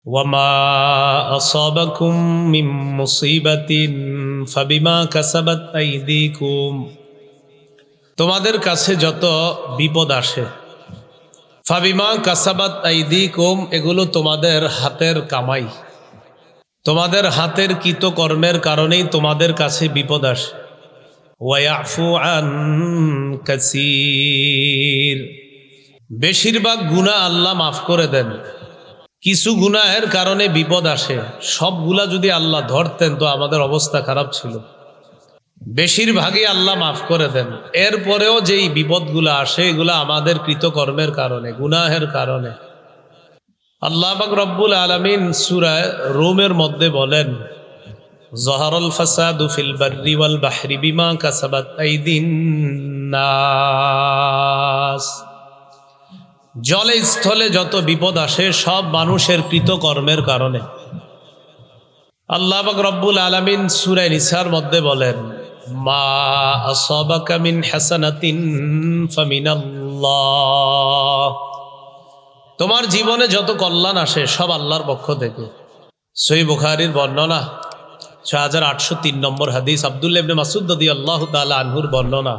ওয়ামা আসাবাকুম মিন মুসিবাতিন ফাবিমা কাসাবাত আইদিকুম, তোমাদের কাছে যত বিপদ আসে, ফাবিমা কাসাবাত আইদিকুম, এগুলো তোমাদের হাতের কামাই, তোমাদের হাতের কৃতকর্মের কারণেই তোমাদের কাছে বিপদ আসে। ওয়ায়াফু আন কাসীর, বেশিরভাগ গুনাহ আল্লাহ মাফ করে দেন। কিছু গুনাহের কারণে বিপদ আসে, সবগুলা যদি আল্লাহ ধরতেন তো আমাদের অবস্থা খারাপ ছিল। বেশিরভাগই আল্লাহ মাফ করে দেন। এরপরেও যেই বিপদগুলো আসে এগুলা আমাদের কৃতকর্মের কারণে, গুনাহের কারণে। আল্লাহ পাক রব্বুল আলামিন সূরা রুমের মধ্যে বলেন, যহারাল ফাসাদু ফিল বাররি ওয়াল বাহরি বিমা কাসাবাত আইদিন নাস, জলে স্থলে যত বিপদ আসে সব মানুষের কৃতকর্মের কারণে। আল্লাহ পাক রব্বুল আলামিন সূরা নিসার মধ্যে বলেন, মা আসাবাকা মিন হাসানাতিন ফামিনাল্লাহ, তোমার জীবনে যত কল্যাণ আসে সব আল্লাহর পক্ষ থেকে। সহিহ বুখারীর বর্ণনা 6803 নম্বর হাদিস, আব্দুল্লাহ ইবনে মাসউদ রাদিয়াল্লাহু তাআলা আনহুর বর্ণনা।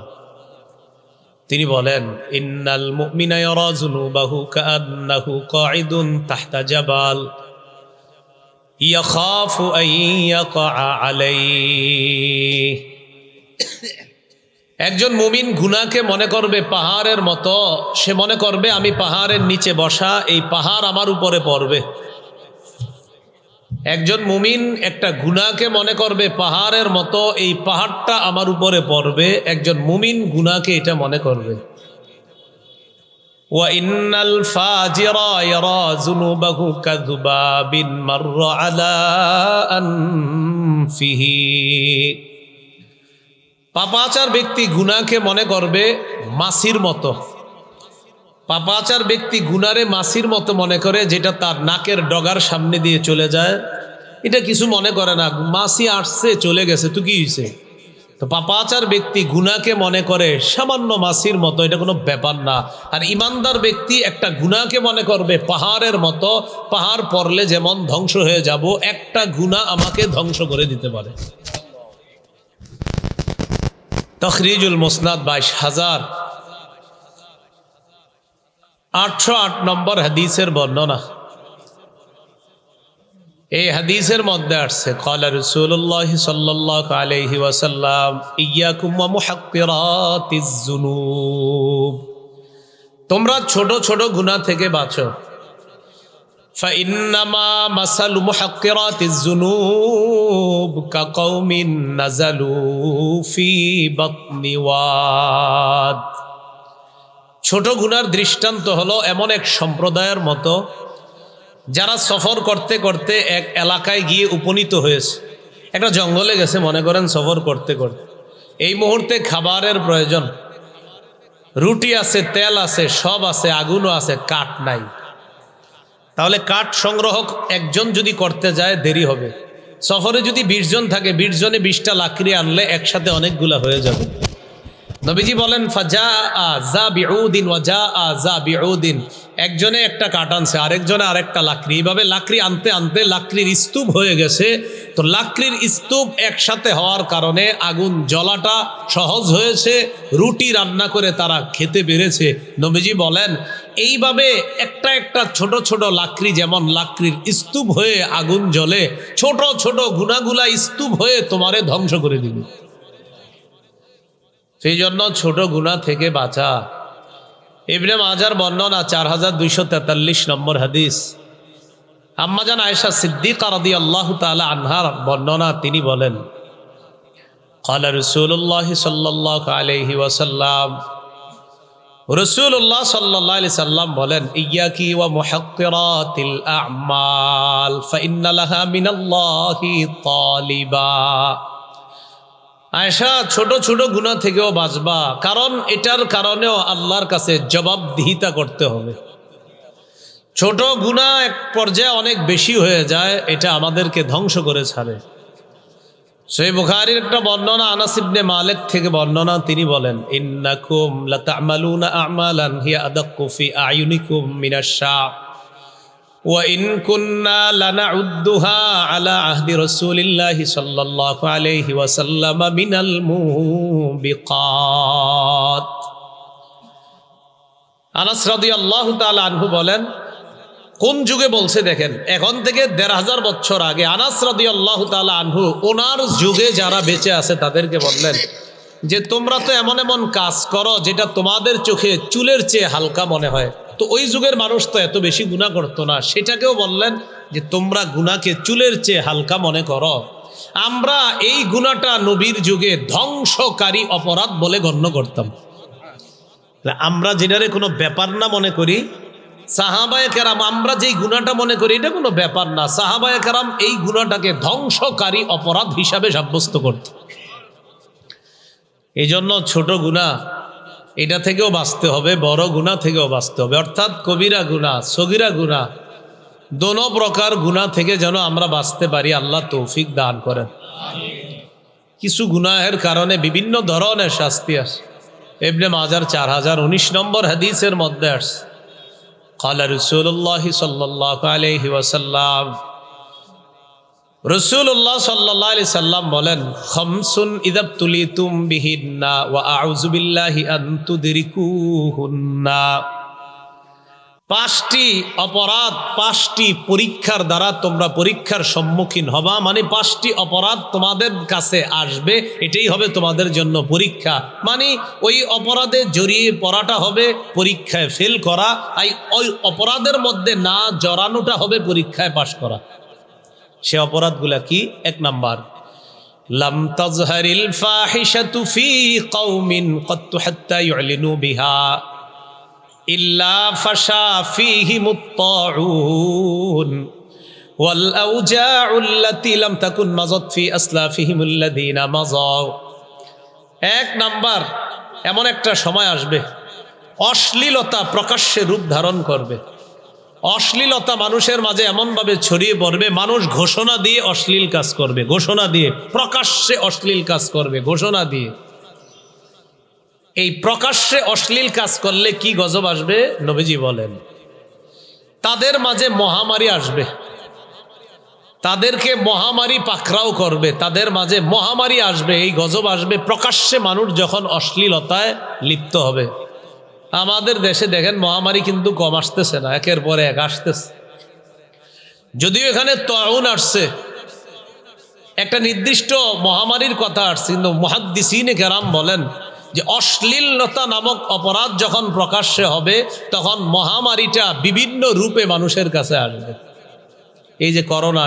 তিনি বলেন, ইন্নাল মুমিনা ইয়ারা যুনুবাহু কাআন্নাহু কাঈদুন তাহতা জাবাল ইয়াখাফু আন ইয়াকা আলাইহি, একজন মুমিন গুনাহকে মনে করবে পাহাড়ের মতো, সে মনে করবে আমি পাহাড়ের নিচে বসা, এই পাহাড় আমার উপরে পড়বে। একজন মুমিন একটা গুনাহকে মনে করবে পাহাড়ের মতো, এই পাহাড়টা আমার উপরে পড়বে। একজন মুমিন গুনাহকে এটা মনে করবে। ওয়া ইন্নাল ফাজিরা ইয়ারা যুনুবাহু কাযুবাবিন মাররা আলা আনফিহি, পাপাচার ব্যক্তি গুনাহকে মনে করবে মাছির মতো। পাপাচার ব্যক্তি গুনারে মাছির মতো মনে করে, যেটা তার নাকের ডগার সামনে দিয়ে চলে যায়। এটা কিছু মনে করে না, মাছি আসছে চলে গেছে তো কি হয়েছে। তো পাপাচার ব্যক্তি গুনাহকে মনে করে সামান্য মাছির মতো, এটা কোনো ব্যাপার না। আর ইমানদার ব্যক্তি একটা গুনাহকে মনে করবে পাহাড়ের মতো, পাহাড় পড়লে যেমন ধ্বংস হয়ে যাব, একটা গুনাহ আমাকে ধ্বংস করে দিতে পারে। তখরিজুল মুসনাদ 22808 নম্বর হাদিসের বর্ণনা। এই হাদিসের মধ্যে আসছে, ক্বালা রাসূলুল্লাহ সাল্লাল্লাহু আলাইহি ওয়াসাল্লাম, ইয়্যাকুম ওয়া মুহাক্কিরাতিজ যুনুব, তোমরা ছোট ছোট গুনাহ থেকে বাঁচো। ফাইন্নামা মাসালু মুহাক্কিরাতিজ যুনুব কাকাউমিন নাযালু ফি বাতনি ওয়াদ, ছোট গুনার দৃষ্টান্ত হলো এমন এক সম্প্রদায়ের মতো যারা সফর করতে করতে এক এলাকায় গিয়ে উপনীত হয়েছে। একটা জঙ্গলে গেছে মনে করেন সফর করতে করতে, এই মুহূর্তে খাবারের প্রয়োজন, রুটি আছে, তেল আছে, সব আছে, আগুনও আছে, কাঠ নাই। তাহলে কাঠ সংগ্রহ একজন যদি করতে যায় দেরি হবে। সফরে যদি 20 জন থাকে, 20 জনে 20টা লাকড়ি আনলে একসাথে অনেকগুলা হয়ে যাবে। নবীজি বলেন, ফাজাআ যাবিউদিন ওয়া জাআ যাবিউদিন, একজনে একটা কাঠ আনছে, আরেকজনে আরেকটা লাকড়ি। এইভাবে লাকড়ি আনতে আনতে লাকড়ির স্তূপ হয়ে গেছে। তো লাকড়ির স্তূপ একসাথে হওয়ার কারণে আগুন জ্বলাটা সহজ হয়েছে, রুটি রান্না করে তারা খেতে পেরেছে। নবীজি বলেন, এইভাবে একটা একটা ছোট ছোট লাকড়ি যেমন লাকড়ির স্তূপ হয়ে আগুন জ্বলে, ছোট ছোট গুনাহগুলা স্তূপ হয়ে তোমারে ধ্বংস করে দিবে। সেই জন্য ছোট গুনাহ থেকে বাঁচা। ইবনে মাজার বর্ণনা 4243 নম্বর হাদিস, আম্মাজান আয়েশা সিদ্দিকা রাদিয়াল্লাহু তাআলা আনহার বর্ণনা। তিনি বলেন, ক্বালা রাসূলুল্লাহ সাল্লাল্লাহু আলাইহি ওয়াসাল্লাম, রাসূলুল্লাহ সাল্লাল্লাহু আলাইহি সাল্লাম বলেন, ইয়্যাকি ওয়া মুহাক্কিরাতিল আ'মাল ফাইন্না লাহা মিনাল্লাহি তালিবা, আয়েশা ছোট ছোট গুনাহ থেকেও বাঁচবা, কারণ এটার কারণেও আল্লাহর কাছে জবাবদিহিতা করতে হবে। ছোট গুনাহ এক পর্যায়ে অনেক বেশি হয়ে যায়, এটা আমাদেরকে ধ্বংস করে ছাড়ে। সহিহ বুখারীর একটা বর্ণনা, আনাস ইবনে মালিক থেকে বর্ণনা। তিনি বলেন, ইন্নাকুম লাতা'মালুনা আ'মালান হিয়া আদাক্কু ফি আ'য়ুনিকুম মিনাশ শা'ব, وإن كنا لنعدها على عهد رسول الله صلى الله عليه وسلم من الموبقات। আনাস রাদিয়াল্লাহু তাআলা আনহু বলেন, কোন যুগে বলছে দেখেন, এখন থেকে ১৫০০ বছর আগে আনাস রাদিয়াল্লাহু তাআলা আনহু ওনার যুগে যারা বেঁচে আছে তাদেরকে বললেন যে তোমরা তো এমন এমন কাজ করো যেটা তোমাদের চোখে চুলের চেয়ে হালকা মনে হয়। তো ওই যুগের মানুষ তো এত বেশি গুনাহ করতো না, সেটাকেও বললেন যে তোমরা গুনাহকে চুলের চেয়ে হালকা মনে করো। আমরা এই গুনাহটা নবীর যুগে ধ্বংসকারী অপরাধ বলে গণ্য করতাম। আমরা যেটারে কোনো ব্যাপার না মনে করি, সাহাবায়ে কেরাম আমরা যেই গুনাহটা মনে করি এটা কোনো ব্যাপার না, সাহাবায়ে কেরাম এই গুনাহটাকে ধ্বংসকারী অপরাধ হিসাবে সাব্যস্ত করত। এই জন্য ছোট গুনাহ এটা থেকেও বাঁচতে হবে, বড় গুনাহ থেকেও বাঁচতে হবে, অর্থাৎ কবিরা গুনাহ সগীরা গুনাহ দোনো প্রকার গুনাহ থেকে যেন আমরা বাঁচতে পারি, আল্লাহ তৌফিক দান করেন। কিছু গুনাহের কারণে বিভিন্ন ধরনের শাস্তি আসে। ইবনে মাজার 4019 নম্বর হাদিসের মধ্যে আসে, ক্বালা রাসূলুল্লাহ সাল্লাল্লাহু আলাইহি ওয়াসাল্লাম, রাসূলুল্লাহ সাল্লাল্লাহু আলাইহি সাল্লাম বলেন, খামসুন ইযা তুলিতুম বিহিন্না ওয়া আউযু বিল্লাহি আন তুদরিকুহুন্না। 5টি অপরাধ 5টি পরীক্ষার দ্বারা তোমরা পরীক্ষার সম্মুখীন হবা, মানে 5টি অপরাধ তোমাদের কাছে আসবে, এটাই হবে তোমাদের জন্য পরীক্ষা। মানে ওই অপরাধে জড়িয়ে পড়াটা হবে পরীক্ষায় ফেল করা, ওই অপরাধের মধ্যে না জড়ানোটা হবে পরীক্ষায় পাশ করা। সে অপরাধগুলা কি? 1 নাম্বার, লাম তাজহারিল ফাহিশাতু ফি কওমিন ক্বাত্তু হাত্তা ইউলিনু বিহা ইল্লা ফাশা ফীহিমুত তাউন ওয়াল আওজাউ আল্লাতী লাম তাকুন মাযাত ফি আসলাফিহিমুল লাযীনা মাযাউ। 1 নাম্বার, এমন একটা সময় আসবে অশ্লীলতা প্রকাশ্যে রূপ ধারণ করবে। অশ্লীলতা মানুষের মাঝে এমনভাবে ছড়িয়ে পড়বে, মানুষ ঘোষণা দিয়ে অশ্লীল কাজ করবে, ঘোষণা দিয়ে প্রকাশ্যে অশ্লীল কাজ করবে, ঘোষণা দিয়ে। এই প্রকাশ্যে অশ্লীল কাজ করলে কি গজব আসবে নবীজি বলেন, তাদের মাঝে মহামারী আসবে, তাদেরকে মহামারী পাকড়াও করবে, তাদের মাঝে মহামারী আসবে, এই গজব আসবে প্রকাশ্যে মানুষ যখন অশ্লীলতায় লিপ্ত হবে। আমাদের দেশে দেখেন মহামারী কিন্তু কম আসতেছে না, একের পরে এক আসতেছে। যদিও এখানে তাউন আসছে, একটা নির্দিষ্ট মহামারীর কথা আসছে, কিন্তু মুহাদ্দিসিনে কেরাম বলেন যে অশ্লীলতা নামক অপরাধ যখন প্রকাশ্যে হবে তখন মহামারীটা বিভিন্ন রূপে মানুষের কাছে আসবে। এই যে করোনা,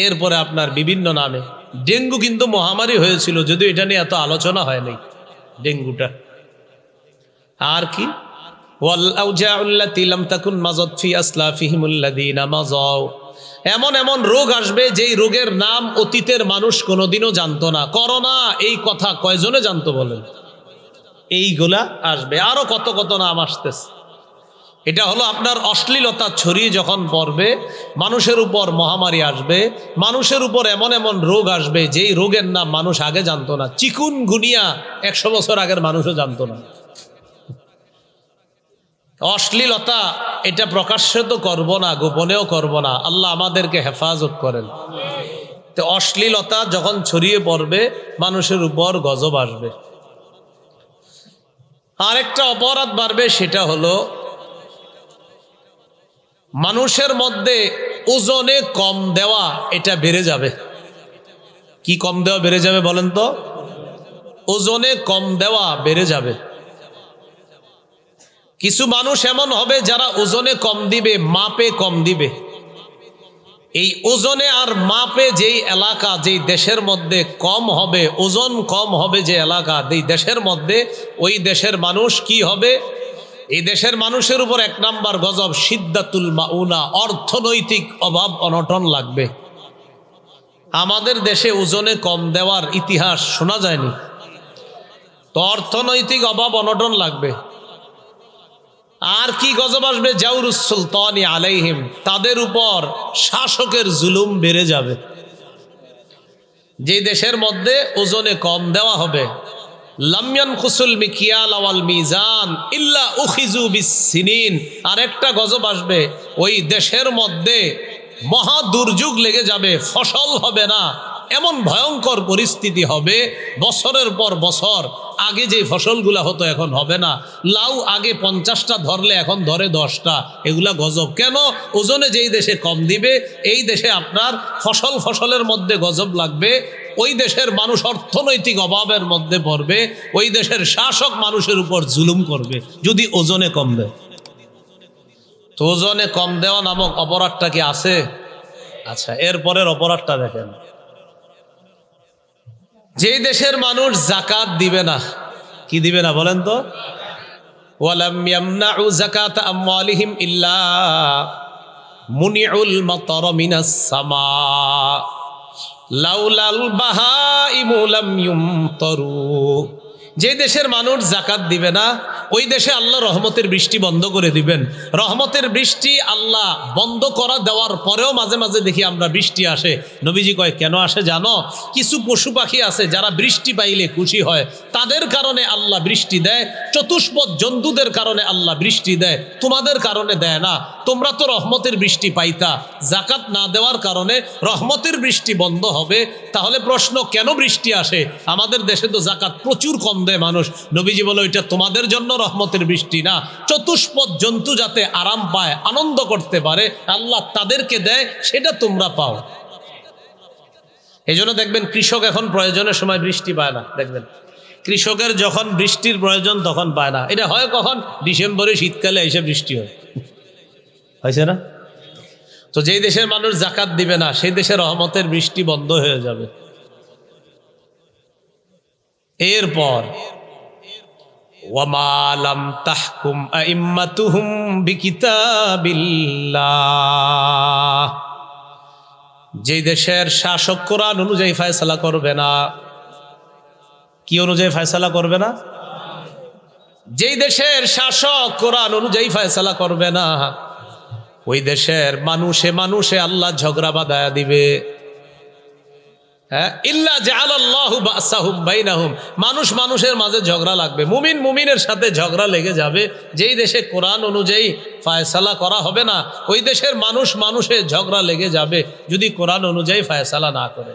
এরপরে আপনার বিভিন্ন নামে ডেঙ্গু কিন্তু মহামারী হয়েছিল, যদিও এটা নিয়ে এত আলোচনা হয়নি ডেঙ্গুটা। আর কি, ওয়াল আওজাউ আল্লাতী লাম তাকুন মাযাত ফি আসলাফিহিমুল লাযীনা মাযাউ। এমন এমন রোগ আসবে যেই রোগের নাম অতীতের মানুষ কোনোদিনও জানতো না। করোনা এই কথা কয়জনে জানতো বলেন? এইগুলা আসবে, আরো কত কত নাম আসতেছে। এটা হলো আপনার অশ্লীলতা ছড়িয়ে যখন পড়বে মানুষের উপর মহামারী আসবে, মানুষের উপর এমন এমন রোগ আসবে যেই রোগের নাম মানুষ আগে জানতো না। চিকুনগুনিয়া 100 বছর আগের মানুষও জানতো না। অশ্লীলতা এটা প্রকাশ্যে তো করব না, গোপনেও করব না, আল্লাহ আমাদেরকে হেফাজত করেন। তো অশ্লীলতা যখন ছড়িয়ে পড়বে মানুষের উপর গজব আসবে। আরেকটা অপরাধ বাড়বে, সেটা হলো মানুষের মধ্যে ওজনে কম দেওয়া, এটা বেড়ে যাবে। কি কম দেওয়া বেড়ে যাবে বলেন তো? ওজনে কম দেওয়া বেড়ে যাবে। কিছু মানুষ এমন হবে যারা ওজনে কম দিবে, মাপে কম দিবে। এই ওজনে আর মাপে যেই এলাকা, যেই দেশের মধ্যে কম হবে, ওজন কম হবে যে এলাকা, যেই দেশের মধ্যে, ওই দেশের মানুষ কি হবে? এই দেশের মানুষের উপর 1 নাম্বার গজব শিদ্দাতুল মাউনা, অর্থনৈতিক অভাব অনটন লাগবে। আমাদের দেশে ওজনে কম দেওয়ার ইতিহাস শোনা যায়নি, তো অর্থনৈতিক অভাব অনটন লাগবে। আর কি গজব আসবে? জাউরুস সুলতানি আলাইহিম, তাদের উপর শাসকের জুলুম বেড়ে যাবে। যে দেশের মধ্যে ওজনে কম দেওয়া হবে লাম ইয়ানকুসুল মিকিয়াল ওয়াল মিজান ইল্লা উখিজু বিসসিনিন। আরেকটা গজব আসবে, ওই দেশের মধ্যে মহা দুর্যোগ লেগে যাবে, ফসল হবে না, এমন ভয়ঙ্কর পরিস্থিতি হবে, বছরের পর বছর আগে যে ফসলগুলা হতো এখন হবে না। লাউ আগে 50টা ধরলে এখন ধরে 10টা। এগুলা গজব। কেন? ওজনে যেই দেশে কম দিবে, এই দেশে আপনার ফসলের মধ্যে গজব লাগবে, ওই দেশের মানুষ অর্থনৈতিক অভাবের মধ্যে পড়বে, ওই দেশের শাসক মানুষের উপর জুলুম করবে যদি ওজনে কম দেয়। তো ওজনে কম দেওয়া নামক অপরাধটা কি আছে? আচ্ছা, এরপরের অপরাধটা দেখেন, যেই দেশের মানুষ যাকাত দিবে না, কি দিবে না বলেন তো? ওয়ালাম ইয়ামনাউ যাকাত আমওয়ালিহিম ইল্লা মুনিউল মাতার মিনাস সামা লাউলাল বাহাইমু লাম ইউমতারু। যে দেশের মানুষ যাকাত দিবে না, ওই দেশে আল্লাহ রহমতের বৃষ্টি বন্ধ করে দিবেন। রহমতের বৃষ্টি আল্লাহ বন্ধ করা দেওয়ার পরেও মাঝে মাঝে দেখি আমরা বৃষ্টি আসে। নবীজি কয় কেন আসে জানো? কিছু পশু পাখি আছে যারা বৃষ্টি পাইলে খুশি হয়, তাদের কারণে আল্লাহ বৃষ্টি দেয়। চতুষ্পদ জন্তুদের কারণে আল্লাহ বৃষ্টি দেয়, তোমাদের কারণে দেয় না। তোমরা তো রহমতের বৃষ্টি পাইতা, যাকাত না দেওয়ার কারণে রহমতের বৃষ্টি বন্ধ হবে। তাহলে প্রশ্ন, কেন বৃষ্টি আসে? আমাদের দেশে তো যাকাত প্রচুর কম দেয় মানুষ। নবীজি বলে এটা তোমাদের জন্য রহমতের বৃষ্টি না, চতুষ্পদ জন্তু যাতে আরাম পায়, আনন্দ করতে পারে, আল্লাহ তাদেরকে দেয়, সেটা তোমরা পাও। এই জন্য দেখবেন কৃষক এখন প্রয়োজনের সময় বৃষ্টি পায় না। দেখবেন কৃষকের যখন বৃষ্টির প্রয়োজন তখন পায় না। এটা হয় কখন? ডিসেম্বরে, শীতকালে এসে বৃষ্টি হয়, হয়েছে না? তো যেই দেশের মানুষ যাকাত দিবে না, সেই দেশের রহমতের বৃষ্টি বন্ধ হয়ে যাবে। এরপর ওয়ামা লাম তাহকুম আইম্মাতুহুম বিকিতাবিল্লাহ, যেই দেশের শাসক কোরআন অনুযায়ী ফয়সালা করবে না। কি অনুযায়ী ফয়সালা করবে না? যেই দেশের শাসক কোরআন অনুযায়ী ফয়সালা করবে না, ওই দেশের মানুষে মানুষে আল্লাহ ঝগড়া বাঁধায়া দিবে। ইল্লা জাআলাল্লাহু বাসাহুম বাইনাহুম, মানুষ মানুষের মাঝে ঝগড়া লাগবে, মুমিন মুমিনের সাথে ঝগড়া লেগে যাবে। যেই দেশে কোরআন অনুযায়ী ফয়সালা করা হবে না, ওই দেশের মানুষ মানুষের ঝগড়া লেগে যাবে যদি কোরআন অনুযায়ী ফয়সালা না করে।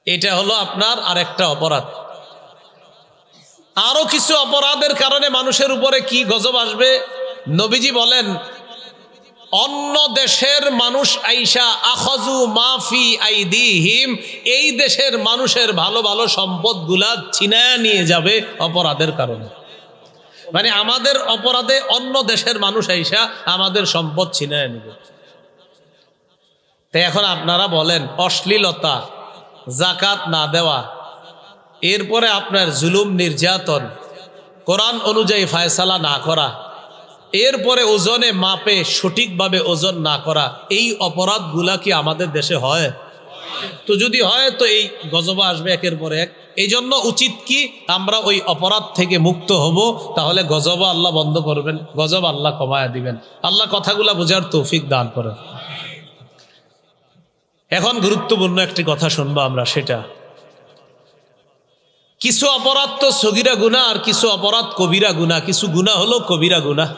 এটা হলো আপনার আরেকটা অপরাধ। আরো কিছু অপরাধের কারণে মানুষের উপরে কি গজব আসবে? নবীজি বলেন, অন্য দেশের মানুষ আইসা আখাযু মাফি আইদিহিম, এই দেশের মানুষের ভালো ভালো সম্পদগুলা ছিনায়া নিয়ে যাবে অপরাধের কারণে। মানে আমাদের অপরাধে অন্য দেশের মানুষ আইসা আমাদের সম্পদ ছিনায়া নেবে। তো এখন আপনারা বলেন, অশ্লীলতা, যাকাত না দেওয়া, এরপরে আপনার জুলুম নির্যাতন, কোরআন অনুযায়ী ফয়সালা না করা, এরপরে ওজনে মাপে সঠিকভাবে ওজন না করা, এই অপরাধগুলা কি আমাদের দেশে হয়? তো যদি হয় তো এই গজব আসবে একের পর এক। এই জন্য উচিত কি, আমরা ওই অপরাধ থেকে মুক্ত হব, তাহলে গজব আল্লাহ বন্ধ করবেন, গজব আল্লাহ কমায়া দিবেন। আল্লাহ কথাগুলা বোঝার তৌফিক দান করেন। এখন গুরুত্বপূর্ণ একটি কথা শুনবো আমরা, সেটা কিছু অপরাধ তো সগীরা গুনাহ আর কিছু অপরাধ কবিরা গুনাহ। কিছু গুনাহ হলো কবিরা গুনাহ।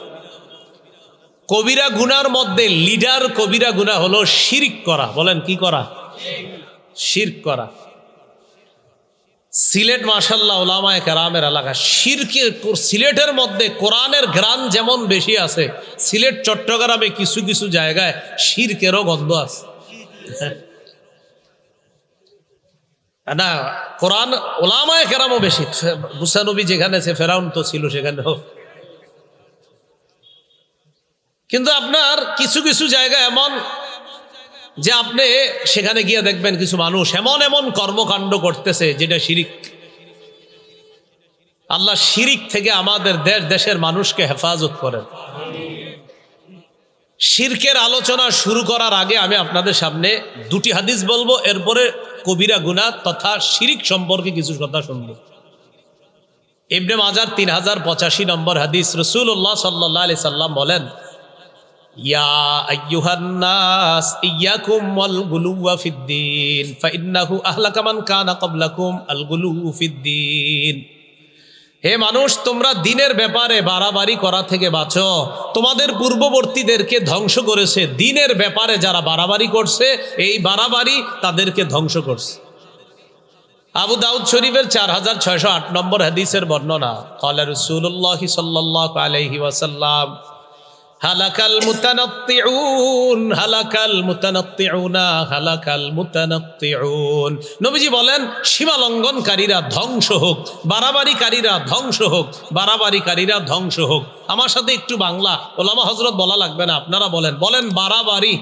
কবিরা গুনার মধ্যে লিডার কবিরা গুনাহ হলো শিরক করা। বলেন কি করা? শিরক করা। সিলেট মাশাআল্লাহ উলামায়ে কেরামের এলাকা, শিরকের, সিলেটের মধ্যে কোরআনের ঘ্রাণ যেমন বেশি আছে, সিলেট চট্টগ্রামে কিছু কিছু জায়গায় শিরকেরও গন্ধ আছে। না, কোরআন উলামায়ে কেরামও বেশি। মুসা নবী যেখানে আছে, ফেরাউন তো ছিল সেখানেও। কিন্তু আপনার কিছু কিছু জায়গা এমন যে আপনি সেখানে গিয়ে দেখবেন কিছু মানুষ এমন এমন কর্মকাণ্ড করতেছে যেটা শিরিক। আল্লাহ শিরিক থেকে আমাদের দেশের মানুষকে হেফাজত করেন। শিরকের আলোচনা শুরু করার আগে আমি আপনাদের সামনে দুটি হাদিস বলবো, এরপরে কবিরা গুনাহ তথা শিরিক সম্পর্কে কিছু কথা শুনবো। ইবনে মাজার 3085 নম্বর হাদিস, রাসূলুল্লাহ সাল্লাল্লাহু আলাইহি সাল্লাম বলেন, ইয়া আইয়ুহান নাস ইয়াকুম ওয়াল গুলুওয়া ফিদ্দীন ফাইন্নাহু আহলাকা মান কানা ক্বাবলাকুম আল গুলুউ ফিদ্দীন। হে মানুষ, তোমরা দিনের ব্যাপারে বাড়াবাড়ি করা থেকে বাঁচো। তোমাদের পূর্ববর্তীদেরকে ধ্বংস করেছে। দিনের ব্যাপারে যারা বাড়াবাড়ি করছে, এই বাড়াবাড়ি তাদেরকে ধ্বংস করছে। আবু দাউদ শরীফের 4608 নম্বর হাদিসের বর্ণনা, ক্বালা রাসূলুল্লাহ সাল্লাল্লাহু আলাইহি ওয়াসাল্লাম হালাকাল মুতানাত্তিউন হালাকাল মুতানাত্তিউনা হালাকাল মুতানাত্তিউন। নবীজি বলেন, সীমা লঙ্ঘনকারীরা ধ্বংস হোক, বাড়াবাড়িকারীরা ধ্বংস হোক, বাড়াবাড়িকারীরা ধ্বংস হোক। আমার সাথে একটু বাংলা, ওলামা হযরত বলা লাগবে না, আপনারা বলেন। বলেন বাড়াবাড়ি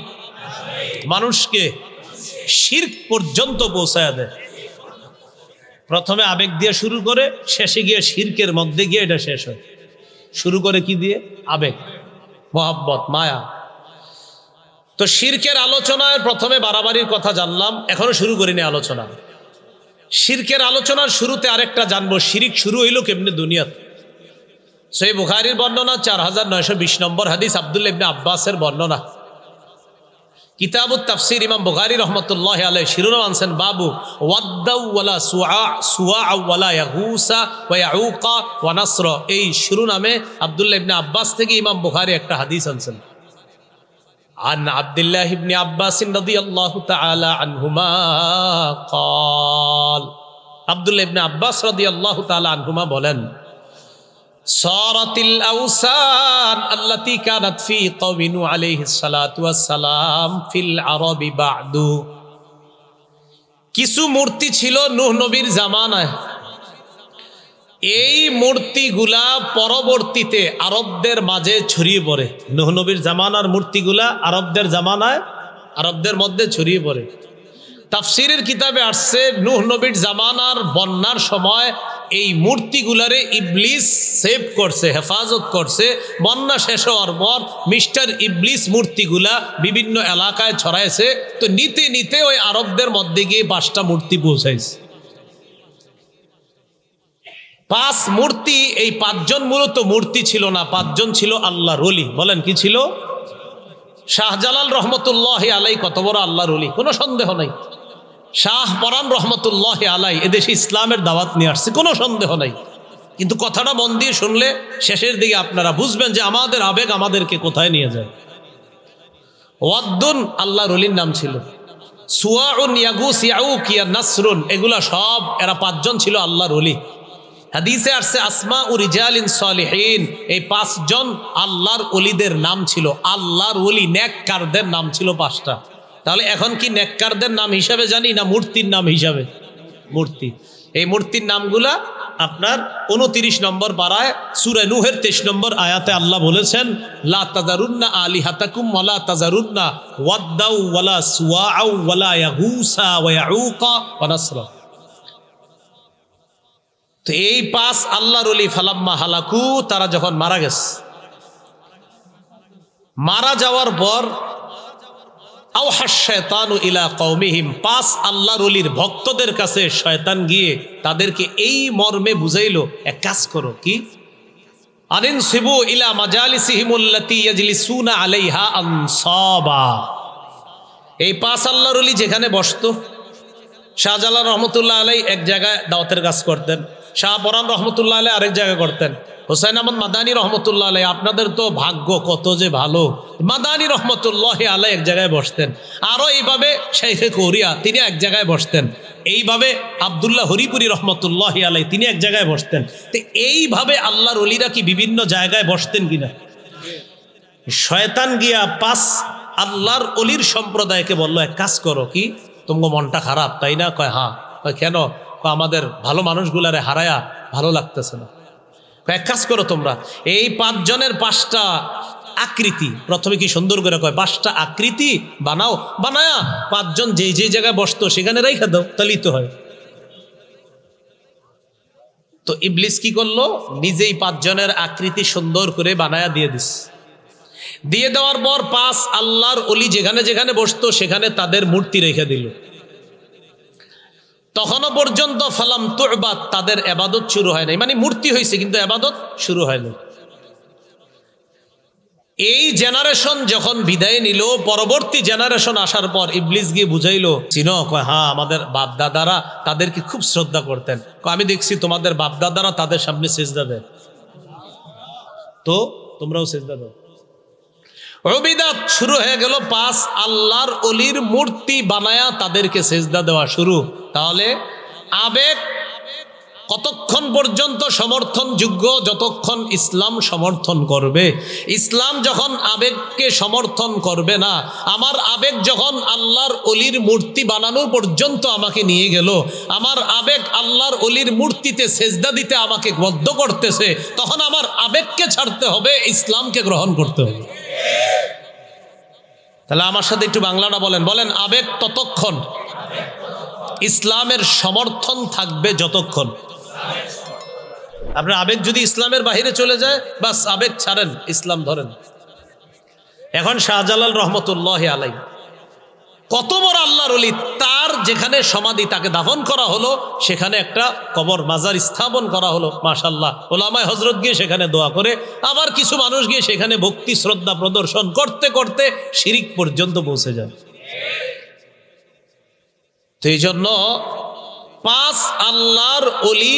মানুষকে শিরক পর্যন্ত পৌঁছায় দেয়। প্রথমে আবেগ দিয়ে শুরু করে, শেষে গিয়ে শিরকের মধ্যে গিয়ে এটা শেষ হয়। শুরু করে কি দিয়ে? আবেগ, মহব্বত, মায়া। তো শিরকের আলোচনায় প্রথমে বাড়াবাড়ির কথা জানলাম, এখনো শুরু করিনি আলোচনা। শিরকের আলোচনার শুরুতে আরেকটা জানবো, শিরিক শুরু হইল কেমনে দুনিয়াতে। সহিহ বুখারীর বর্ণনা 4920 নম্বর হাদিস, আব্দুল্লাহ ইবনে আব্বাসের বর্ণনা। কিতাবুত তাফসীর, ইমাম বুখারী রহমতুল্লাহ আলাইহি শিরোনাম আনছেন বাবু ওয়াদ্দাউ ওয়ালা সুআ ওয়ালা ইয়াগুসা ওয়া ইয়াউকা ওয়া নাসর। এই শিরোনামে আব্দুল্লাহ ইবনে আব্বাস থেকে ইমাম বুখারী একটা হাদিস আনছেন। আন আব্দুল্লাহ ইবনে আব্বাস রাদিয়াল্লাহু তাআলা আনহুমা ক্বাল, আব্দুল্লাহ ইবনে আব্বাস রাদিয়াল্লাহু তাআলা আনহুমা বলেন, সারাতিল আওসান আল্লাতী কানাত ফি কওমি নূহ আলাইহিস সালাতু ওয়াস সালাম ফিল আরবি বা'দু। কিছু মূর্তি ছিল নূহ নবীর জামানায়। এই মূর্তিগুলা পরবর্তীতে আরবদের মাঝে ছড়িয়ে পড়ে। নূহ নবীর জামানার মূর্তিগুলা আরবদের জামানায়, আরবদের মধ্যে ছড়িয়ে পড়ে। তাফসীরের কিতাবে আসছে, নূহ নবীর জামানার বন্যার সময় এই মূর্তিগুলারে ইবলিস সেভ করছে, হেফাজত করছে। বন্যা শেষ হওয়ার পর মিস্টার ইবলিস মূর্তিগুলা বিভিন্ন এলাকায় ছড়াইছে। তো নিতে নিতে ওই আরবদের মধ্যে গিয়ে 5টা মূর্তি পৌঁছাইছে। 5 মূর্তি। এই 5 জন মূলত মূর্তি ছিল না, 5 জন ছিল আল্লাহর ওলি। বলেন কি ছিল? শাহজালাল রহমতুল্লাহি আলাই কত বড় আল্লাহর ওলি, কোনো সন্দেহ নাই। শাহ পরান রহমতুল্লাহি আলাই এদেশে ইসলামের দাওয়াত নিয়ে আসছে, কোনো সন্দেহ নাই। কিন্তু কথাটা মন দিয়ে শুনলে শেষের দিকে আপনারা বুঝবেন যে আমাদের আবেগ আমাদেরকে কোথায় নিয়ে যায়। ওয়াদ্দুন আল্লাহর ওলির নাম ছিল, সুয়াউন, ইয়াগুস, ইয়াউক, ইয়া নাসরুন, এগুলা সব এরা 5 জন ছিল আল্লাহর ওলি। হাদিসে আসছে আসমা উ রিজালিন সালিহিন, এই 5 জন আল্লাহর ওলিদের নাম ছিল। আল্লাহর ওলি নেককারদের নাম ছিল 5টা। তাহলে এখন কি নেককারদের নাম হিসাবে জানি না মূর্তির নাম হিসাবে? মূর্তি। এই মূর্তির নামগুলা আপনার 29 নম্বর পারায় সূরা নূহের 23 নম্বর আয়াতে আল্লাহ বলেছেন, লা তাযারুন্না আলিহাতাকুম ওয়ালা তাযারুন্না ওয়াদ্দাউ ওয়ালা সুআউ ওয়ালা ইয়াগুসা ওয়া ইয়াউকা ওয়া নাসরা। তো এই 5 আল্লাহর ওলি ফালাম্মা হালাকু, তারা যখন মারা গেছে, মারা যাওয়ার পর আওহাশ শায়তানু ইলা কওমিহিম, 5 আল্লাহর ওলির ভক্তদের কাছে শয়তান গিয়ে তাদেরকে এই মর্মে বুঝাইল, এক কাজ করো, কি? আনিনসিবু ইলা মাজালিসিহিমুল্লাতী ইয়াজলিসুনা আলাইহা আনসাবা। এই 5 আল্লাহর ওলি যেখানে বসতো, শাহজালাল রহমতুল্লাহ আলাই এক জায়গায় দাওয়াতের কাজ করতেন, শাহ পরান রহমতুল্লাহ আলাই আরেক জায়গায় করতেন, হুসাইন আহমদ মাদানী রহমতুল্লাহ আলাই, আপনাদের তো ভাগ্য কত যে ভালো, মাদানী রহমতুল্লাহ আলাই এক জায়গায় বসতেন। আরও এইভাবে শাইখে কৌরিয়া তিনি এক জায়গায় বসতেন। এইভাবে আব্দুল্লাহ হরিপুরি রহমতুল্লাহ আলাই তিনি এক জায়গায় বসতেন। তো এইভাবে আল্লাহর ওলিরা কি বিভিন্ন জায়গায় বসতেন কিনা? শয়তান গিয়া 5 আল্লাহর ওলির সম্প্রদায়কে বলল, এক কাজ করো, কি? তোমার মনটা খারাপ তাই না? কয় হ্যাঁ। কয় কেন? আমাদের ভালো মানুষগুলারে হারায়া ভালো লাগতেছে না। এক কাজ করো, তোমরা এই 5 জনের 5টা আকৃতি, প্রথমে কি সুন্দর করে কয় 5টা আকৃতি বানাও, বানায়া 5 জন যে যে জায়গায় বসতো সেখানে রাইখা দাও, তাহলেই তো হয়। তো ইবলিস কি করলো? নিজেই 5 জনের আকৃতি সুন্দর করে বানায়া দিয়ে দিস। দিয়ে দেওয়ার পর 5 আল্লাহর ওলি যেখানে যেখানে বসতো সেখানে তাদের মূর্তি রেখে দিল। তখনও পর্যন্ত ফালাম তুবাদ, তাদের ইবাদত শুরু হয় নাই। মানে মূর্তি হয়েছে কিন্তু ইবাদত শুরু হয় নাই। এই জেনারেশন যখন বিদায় নিল, পরবর্তী জেনারেশন আসার পর ইবলিস গিয়ে বুঝাইলো, চিনো? কয় হ্যাঁ, আমাদের বাপ দাদারা তাদেরকে খুব শ্রদ্ধা করতেন। আমি দেখছি তোমাদের বাপ দাদারা তাদের সামনে সেজদা দেয়, তো তোমরাও সেজদা দাও। বিদআত শুরু হয়ে গেল, 5 আল্লাহর অলির মূর্তি বানায়া তাদেরকে সেজদা দেওয়া শুরু। তাহলে আবেগ কতক্ষণ পর্যন্ত সমর্থনযোগ্য? যতক্ষণ ইসলাম সমর্থন করবে। ইসলাম যখন আবেগকে সমর্থন করবে না, আমার আবেগ যখন আল্লাহর অলির মূর্তি বানানো পর্যন্ত আমাকে নিয়ে গেল, আমার আবেগ আল্লাহর অলির মূর্তিতে সেজদা দিতে আমাকে বাধ্য করতেছে, তখন আমার আবেগকে ছাড়তে হবে, ইসলামকে গ্রহণ করতে হবে। তাহলে আমার সাথে একটু বাংলাটা বলেন, বলেন আবেগ ততক্ষণ, ইসলামের সমর্থন থাকবে যতক্ষণ। আপনার আবেগ যদি ইসলামের বাহিরে চলে যায়, বাস আবেগ ছাড়েন, ইসলাম ধরেন। এখন শাহজালাল রহমতুল্লাহ আলাইহি কত বড় আল্লাহর ওলি, তার যেখানে সমাধি, তাকে দাফন করা হলো, সেখানে একটা কবর মাজার স্থাপন করা হলো। মাশাআল্লাহ, ওলামায়ে হযরত গিয়ে সেখানে দোয়া করে, আবার কিছু মানুষ গিয়ে সেখানে ভক্তি শ্রদ্ধা প্রদর্শন করতে করতে শিরিক পর্যন্ত পৌঁছে যায়। তো এই জন্য 5 আল্লাহর ওলি,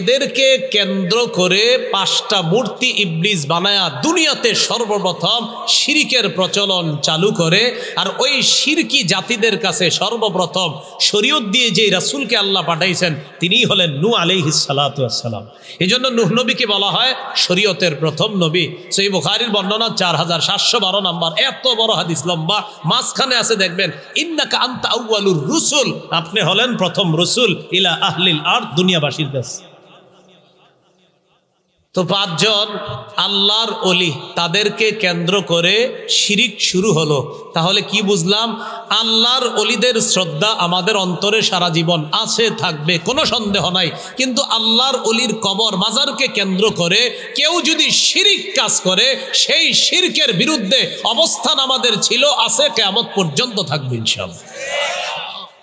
এদেরকে কেন্দ্র করে 5টা মূর্তি ইবলিস বানায়া দুনিয়াতে সর্বপ্রথম শিরিকের প্রচলন চালু করে। আর ওই শিরকি জাতিদের কাছে সর্বপ্রথম শরীয়ত দিয়ে যে রাসূলকে আল্লাহ পাঠাইছেন, তিনিই হলেন নূহ আলাইহিস সালাতু ওয়াস সালাম। এই জন্য নূহ নবীকে বলা হয় শরীয়তের প্রথম নবী। সহিহ বুখারীর বর্ণনা 4712 নম্বর, এত বড় হাদিস লম্বা, মাঝখানে আছে দেখবেন, ইন্নাকা আনতা আউয়ালুর রুসুল, আপনি হলেন প্রথম রসুল ইলা আহলিল আরদ, দুনিয়াবাসীর কাছে। তো 5 জন আল্লাহর ওলি, তাদেরকে কেন্দ্র করে শিরিক শুরু হলো। তাহলে কি বুঝলাম? আল্লাহর ওলিদের শ্রদ্ধা আমাদের অন্তরে সারা জীবন আছে, থাকবে, কোনো সন্দেহ নাই। কিন্তু আল্লাহর ওলির কবর মাজারকে কেন্দ্র করে কেউ যদি শিরিক কাজ করে, সেই শিরকের বিরুদ্ধে অবস্থান আমাদের ছিল, আছে, কিয়ামত পর্যন্ত থাকবে ইনশাআল্লাহ।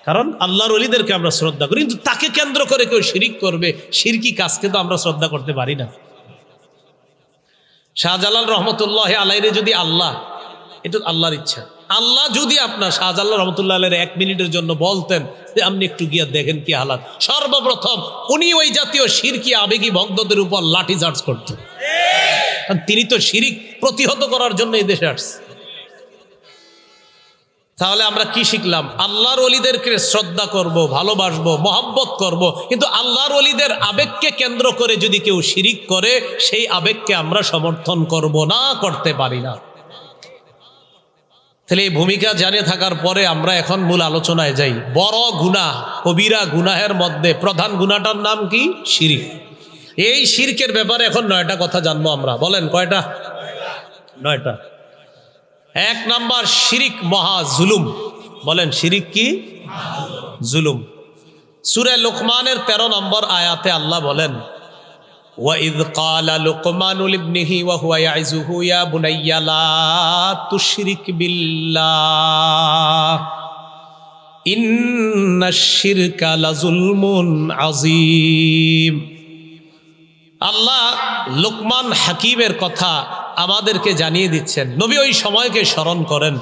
কারণ আল্লাহর ওলিদেরকে আমরা শ্রদ্ধা করি, কিন্তু তাকে কেন্দ্র করে কেউ শিরিক করবে, শিরকি কাজকে তো আমরা শ্রদ্ধা করতে পারি না। শাহজালাল রহমতুল্লাহ আলাইহি যদি আল্লাহ, এটা আল্লাহর ইচ্ছা, আল্লাহ যদি আপনার শাহজালাল রহমতুল্লাহ আলাইহি 1 মিনিটের জন্য বলতেন যে আপনি একটু গিয়ে দেখেন কি হালাত, সর্বপ্রথম উনি ওই জাতীয় শিরকি আবেগী ভক্তদের উপর লাঠি চার্জ করতেন। কারণ তিনি তো শিরিক প্রতিহত করার জন্য এই দেশে আসছে। তাহলে আমরা কি শিখলাম? আল্লাহর ওলিদেরকে শ্রদ্ধা করব, ভালোবাসবো, মহব্বত করব, কিন্তু আল্লাহর ওলিদের আবেগকে কেন্দ্র করে যদি কেউ শিরিক করে, সেই আবেগকে আমরা সমর্থন করব না, করতে পারি না। তাহলে এই ভূমিকা জানিয়ে থাকার পরে আমরা এখন মূল আলোচনায় যাই। বড় গুনাহ, কবিরা গুনাহের মধ্যে প্রধান গুনাহটার নাম কি? শিরিক। এই শিরকের ব্যাপারে এখন 9টা কথা জানবো আমরা। বলেন কয়টা? 9টা। 1 নাম্বার, শিরিক মহা জুলুম। বলেন শিরিক কি? জুলুম। সূরা লোকমানের 13 নম্বর আয়াতে আল্লাহ বলেন, وَإِذْ قَالَ لُقْمَانُ لِابْنِهِ وَهُوَ يَعِظُهُ يَا بُنَيَّ لَا تُشْرِكْ بِاللَّهِ إِنَّ الشِّرْكَ لَظُلْمٌ عَظِيمٌ। আল্লাহ লোকমান হাকিমের কথা আমাদেরকে জানিয়ে দিচ্ছেন। নবী ওই সময়কে স্মরণ করেন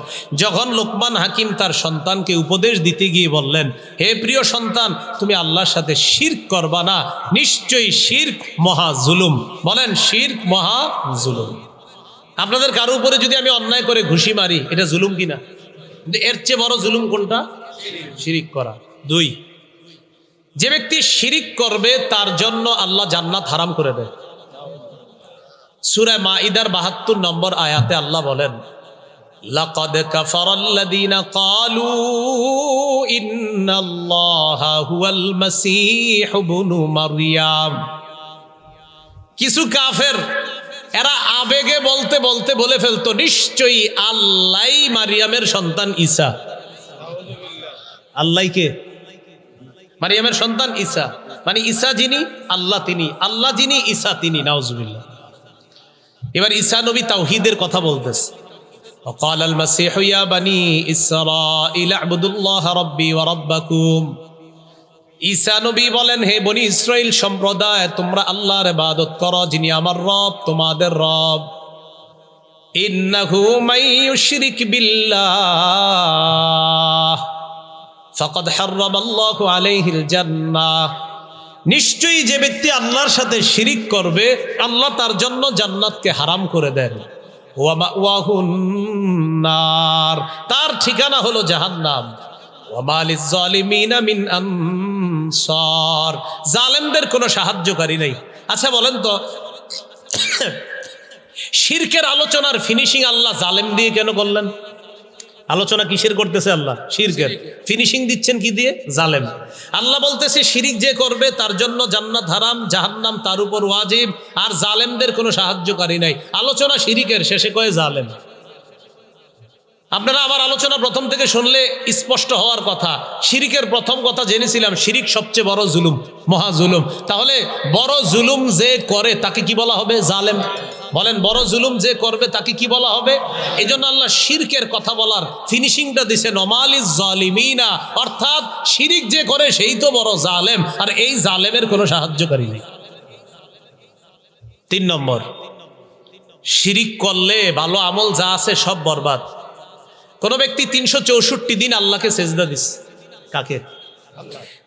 যখন লোকমান হাকিম তার সন্তানকে উপদেশ দিতে গিয়ে বললেন, হে প্রিয় সন্তান, তুমি আল্লাহর সাথে শিরক করবা না, নিশ্চয়ই শিরক মহা জুলুম। বলেন শিরক মহা জুলুম। আপনাদের কারো উপরে যদি আমি অন্যায় করে ঘুষি মারি, এটা জুলুম কিনা? কিন্তু এর চেয়ে বড় জুলুম কোনটা? শিরক করা। 2, যে ব্যক্তি শিরিক করবে তার জন্য আল্লাহ জান্নাত হারাম করে দেয়। সূরা মাইদার 72 নম্বর আয়াতে আল্লাহ বলেন, লাকাদ কাফারাল্লাযীনা ক্বালু ইন্নাল্লাহা হুয়াল মাসীহ ইবনু মারইয়াম। কিছু কাফের, এরা আবেগে বলতে বলতে বলে ফেলতো, নিশ্চয়ই আল্লাহই মারিয়ামের সন্তান ঈসা। আল্লাহ কে? মারিয়ামের সন্তান ঈসা। মানে ঈসা যিনি, আল্লাহ তিনি, আল্লাহ যিনি, ঈসা তিনি। নাউজুবিল্লাহ। এবার ঈসা নবী তাওহীদের কথা বলতেছে। وقال المسيح يا بني إسرائيل اعبدوا الله ربي وربكم। ঈসা নবী বলেন, হে বনি ইসরাইল সম্প্রদায়, তোমরা আল্লাহর ইবাদত করো, যিনি আমার রব, তোমাদের রব। ইন্নাহু মান ইউশরিক বিল্লাহ ফাকাদ হারামাল্লাহু আলাইহিল জান্নাহ, নিশ্চয়ই যে ব্যক্তি আল্লাহর সাথে শিরিক করবে আল্লাহ তার জন্য জান্নাতকে হারাম করে দেন। ওয়া মাওয়াহুন নার, তার ঠিকানা হলো জাহান্নাম। ওয়া মা লিয-যালিমিনা মিন আনসার, জালেমদের কোনো সাহায্যকারী নেই। আচ্ছা বলেন তো, শিরকের আলোচনার ফিনিশিং আল্লাহ জালেম দিয়ে কেন করলেন? আলোচনা কিসের করতেছে আল্লাহ? শিরকের। ফিনিশিং দিচ্ছেন কি দিয়ে? জালেম। আল্লাহ বলতেছে শিরিক যে করবে তার জন্য জান্নাত হারাম, জাহান্নাম তার উপর ওয়াজিব, আর জালেমদের কোনো সাহায্যকারী নাই। আলোচনা শিরিকের, শেষে কয়ে জালেম। আপনারা আমার আলোচনা প্রথম থেকে শুনলে স্পষ্ট হওয়ার কথা। শিরিকের প্রথম কথা জেনেছিলাম, শিরিক সবচেয়ে বড় জুলুম, মহা জুলুম। তাহলে বড় জুলুম যে করে তাকে কি বলা হবে? জালেম। বলেন, বড় জুলুম যে করবে তাকে কি বলা হবে? এই জন্য আল্লাহ শিরকের কথা বলার ফিনিশিংটা দিছে নমালিজ জালিমিনা, অর্থাৎ শিরিক যে করে সেই তো বড় জালেম, আর এই জালেমের কোনো সাহায্যকারী নেই। 3 নম্বর, শিরিক করলে ভালো আমল যা আছে সব বরবাদ। কোন ব্যক্তি 364 দিন আল্লাহকে সেজদা দিস, কাকে?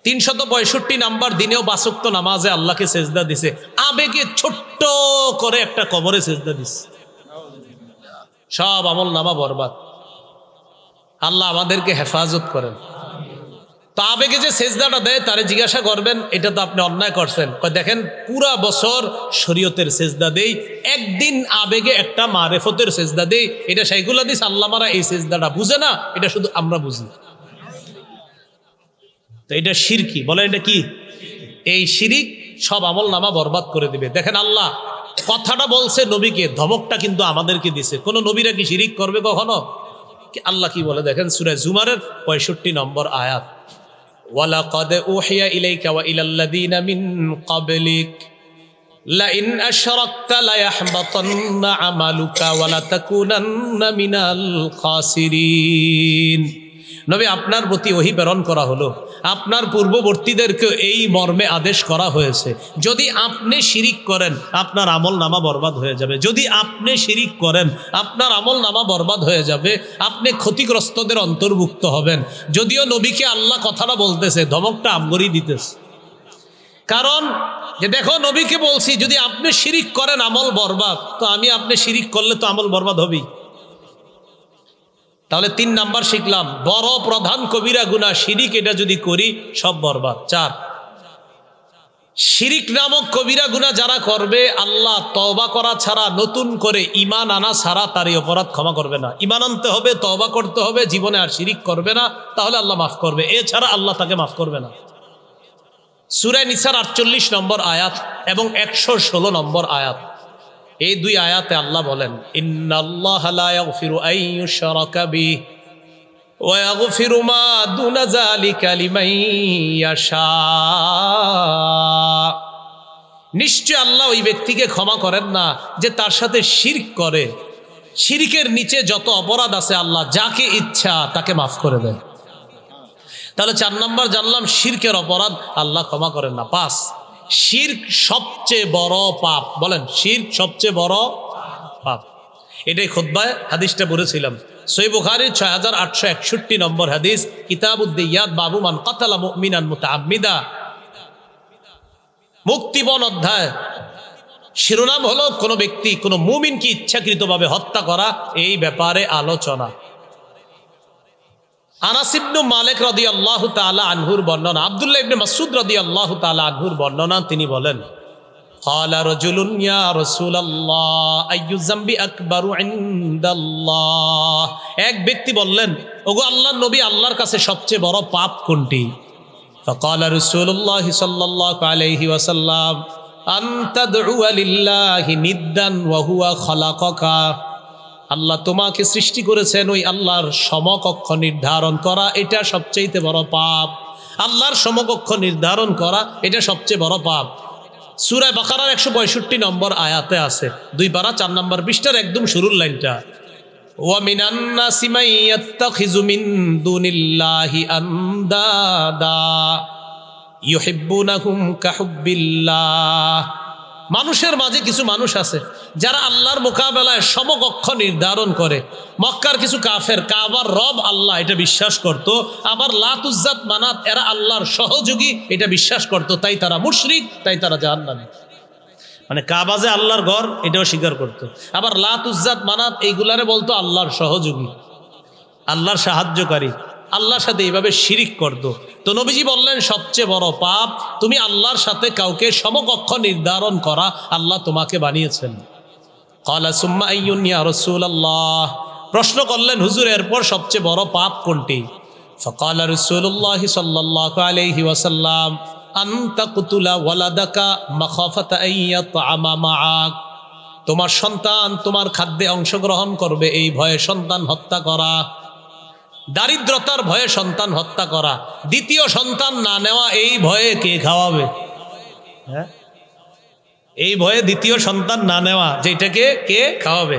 365 নাম্বার দিনেও 5 ওয়াক্ত নামাজে আল্লাহকে সেজদা দিছে, আবেগে ছোট্ট করে একটা কবরে সেজদা দিস, সব আমল নামা বরবাদ। আল্লাহ আমাদেরকে হেফাজত করেন। তো আবেগে যে সেজদাটা দেয় তারে জিজ্ঞাসা করবেন, এটা তো আপনি অন্যায় করছেন। দেখেন, পুরা বছর শরীয়তের সেজদা দেই, একদিন আবেগে একটা মারেফতের সেজদা দেই, এটা শাইখুল হাদিস আল্লামারা এই সেজদাটা বুঝে না, এটা শুধু আমরা বুঝি। তো এটা শিরকি। বলেন এটা কি? এই শিরিক সব আমল নামা বরবাদ করে দিবে। দেখেন, আল্লাহ কথাটা বলছে নবীকে, ধমকটা কিন্তু আমাদেরকে দিছে। কোন নবীরা কি শিরিক করবে কখনো? আল্লাহ কি বলে দেখেন, সূরা জুমারের 65 নম্বর আয়াত, ওয়ালাকাদ উহিয়া ইলাইকা ওয়া ইলাল্লাযীনা মিন ক্বাবলিক লাইন আশরাকতা লায়াহবাতান্না আমালুকা ওয়া লাতাকুনান্না মিনাল খাসিরিন। নবী, আপনার প্রতি ওহী প্রেরণ করা হলো, আপনার পূর্ববর্তীদেরকে এই মর্মে আদেশ করা হয়েছে, যদি আপনি শিরিক করেন আপনার আমল নামা বরবাদ হয়ে যাবে। যদি আপনি শিরিক করেন আপনার আমল নামা বরবাদ হয়ে যাবে, আপনি ক্ষতিগ্রস্তদের অন্তর্ভুক্ত হবেন। যদিও নবীকে আল্লাহ কথাটা বলতেছে, ধমকটা আমগরই দিতেছে। কারণ যে দেখো, নবীকে বলছি যদি আপনি শিরিক করেন আমল বরবাদ, তো আমি আপনি শিরিক করলে তো আমল বরবাদ হবেই। তাহলে 3 নাম্বার শিখলাম, বড় প্রধান কবিরা গুনাহ শিরিক, এটা যদি করি সব বরবাদ। 4, শিরিক নামক কবিরা গুনাহ যারা করবে আল্লাহ তওবা করা ছাড়া, নতুন করে ঈমান আনা ছাড়া তার এই অপরাধ ক্ষমা করবে না। ঈমান আনতে হবে, তওবা করতে হবে, জীবনে আর শিরিক করবে না, তাহলে আল্লাহ মাফ করবে, এছাড়া আল্লাহ তাকে মাফ করবে না। সূরা নিসার 48 নম্বর আয়াত এবং 116 নম্বর আয়াত, এই 2 আয়াতে আল্লাহ বলেন, ইন্নাল্লাহা লা ইয়াগফিরু আন ইউশরাকা বিহি ওয়া ইয়াগফিরু মা দুনা যালিকা লিমান ইয়াশা। নিশ্চয় আল্লাহ ওই ব্যক্তিকে ক্ষমা করেন না যে তার সাথে শিরক করে। শিরকের নিচে যত অপরাধ আছে আল্লাহ যাকে ইচ্ছা তাকে মাফ করে দেন। তাহলে 4 নম্বর জানলাম, শিরকের অপরাধ আল্লাহ ক্ষমা করেন না। 5, শিরক সবচেয়ে বড় পাপ। বলেন, শিরক সবচেয়ে বড় পাপ। এটাই খুতবায় হাদিসটা পড়েছিলাম, সহিহ বুখারীর 6861 নম্বর হাদিস, কিতাবুদ্দিয়াত, বাবু মান কাতালা মুমিনান মুতাআম্মিদা, মুক্তিপণ অধ্যায়। শিরোনাম হলো কোন ব্যক্তি কোন মুমিনকে ইচ্ছাকৃতভাবে হত্যা করা, এই ব্যাপারে আলোচনা। আনাস ইবনে মালিক রাদিয়াল্লাহু তাআলা আনহুর বর্ণনা, আব্দুল্লাহ ইবনে মাসউদ রাদিয়াল্লাহু তাআলা আনহুর বর্ণনা, তিনি বলেন, ক্বালা রাজুলুন ইয়া রাসূলুল্লাহ আইয়ু যামবি আকবারু ইনদাল্লাহ। এক ব্যক্তি বললেন, ওগো আল্লাহর নবী, আল্লাহর কাছে সবচেয়ে বড় পাপ কোনটি? ফাকালা রাসূলুল্লাহ সাল্লাল্লাহু আলাইহি ওয়াসাল্লাম, আন তাদউ লিল্লাহি নিদ্দান ওয়া হুয়া খালাকাকা। আল্লাহ তোমাকে সৃষ্টি করেছেন, ওই আল্লাহর সমকক্ষ নির্ধারণ করা, এটা সবচেয়ে বড় পাপ। আল্লাহর সমকক্ষ নির্ধারণ করা, এটা সবচেয়ে বড় পাপ। সূরা বাকারার 165 নম্বর আয়াতে আছে, 2 পারা 4 নম্বর পৃষ্ঠার একদম শুরুর লাইনটা, ওয়া মিনান নাসি মান ইয়াত্তাখিযু মিন দুনিল্লাহি আনদাদা ইউহিব্বুনাহুম কাহুব্বিল্লাহ। মানুষের মাঝে কিছু মানুষ আছে যারা আল্লাহর মোকাবেলায় সমকক্ষ নির্ধারণ করে। মক্কার কিছু কাফের কাবার রব আল্লাহ এটা বিশ্বাস করত, আবার লাত উজ্জাত মানাত এরা আল্লাহর সহযোগী এটা বিশ্বাস করত, তাই তারা মুশরিক, তাই তারা জাহান্নামী। মানে কাবা যে আল্লাহর ঘর এটাও স্বীকার করত, আবার লাত উজ্জাত মানাত এইগুলারে বলতো আল্লাহর সহযোগী, আল্লাহর সাহায্যকারী, আল্লাহর সাথে এইভাবে শিরিক করতো। তো নবীজি বললেন সবচেয়ে বড় পাপ তুমি আল্লাহর সাথে কাউকে সমকক্ষ নির্ধারণ করা, আল্লাহ তোমাকে বানিয়েছেন। ক্বালা সুম্মা আইয়ুন ইয়া রাসূলুল্লাহ, প্রশ্ন করলেন হুজুর এরপর সবচেয়ে বড় পাপ কোনটি? ফাকালা রাসূলুল্লাহ সাল্লাল্লাহু আলাইহি ওয়াসাল্লাম আন তাকতুলা ওয়ালাদাকা মাখাফাতা আইয়াতআমা মাআক, তোমার সন্তান তোমার খাদ্যে অংশগ্রহণ করবে এই ভয়ে সন্তান হত্যা করা, দারিদ্রতার ভয়ে সন্তান হত্যা করা, দ্বিতীয় সন্তান না নেওয়া এই ভয়ে কে খাওয়াবে? হ্যাঁ, এই ভয়ে দ্বিতীয় সন্তান না নেওয়া যেটাকে কে খাওয়াবে?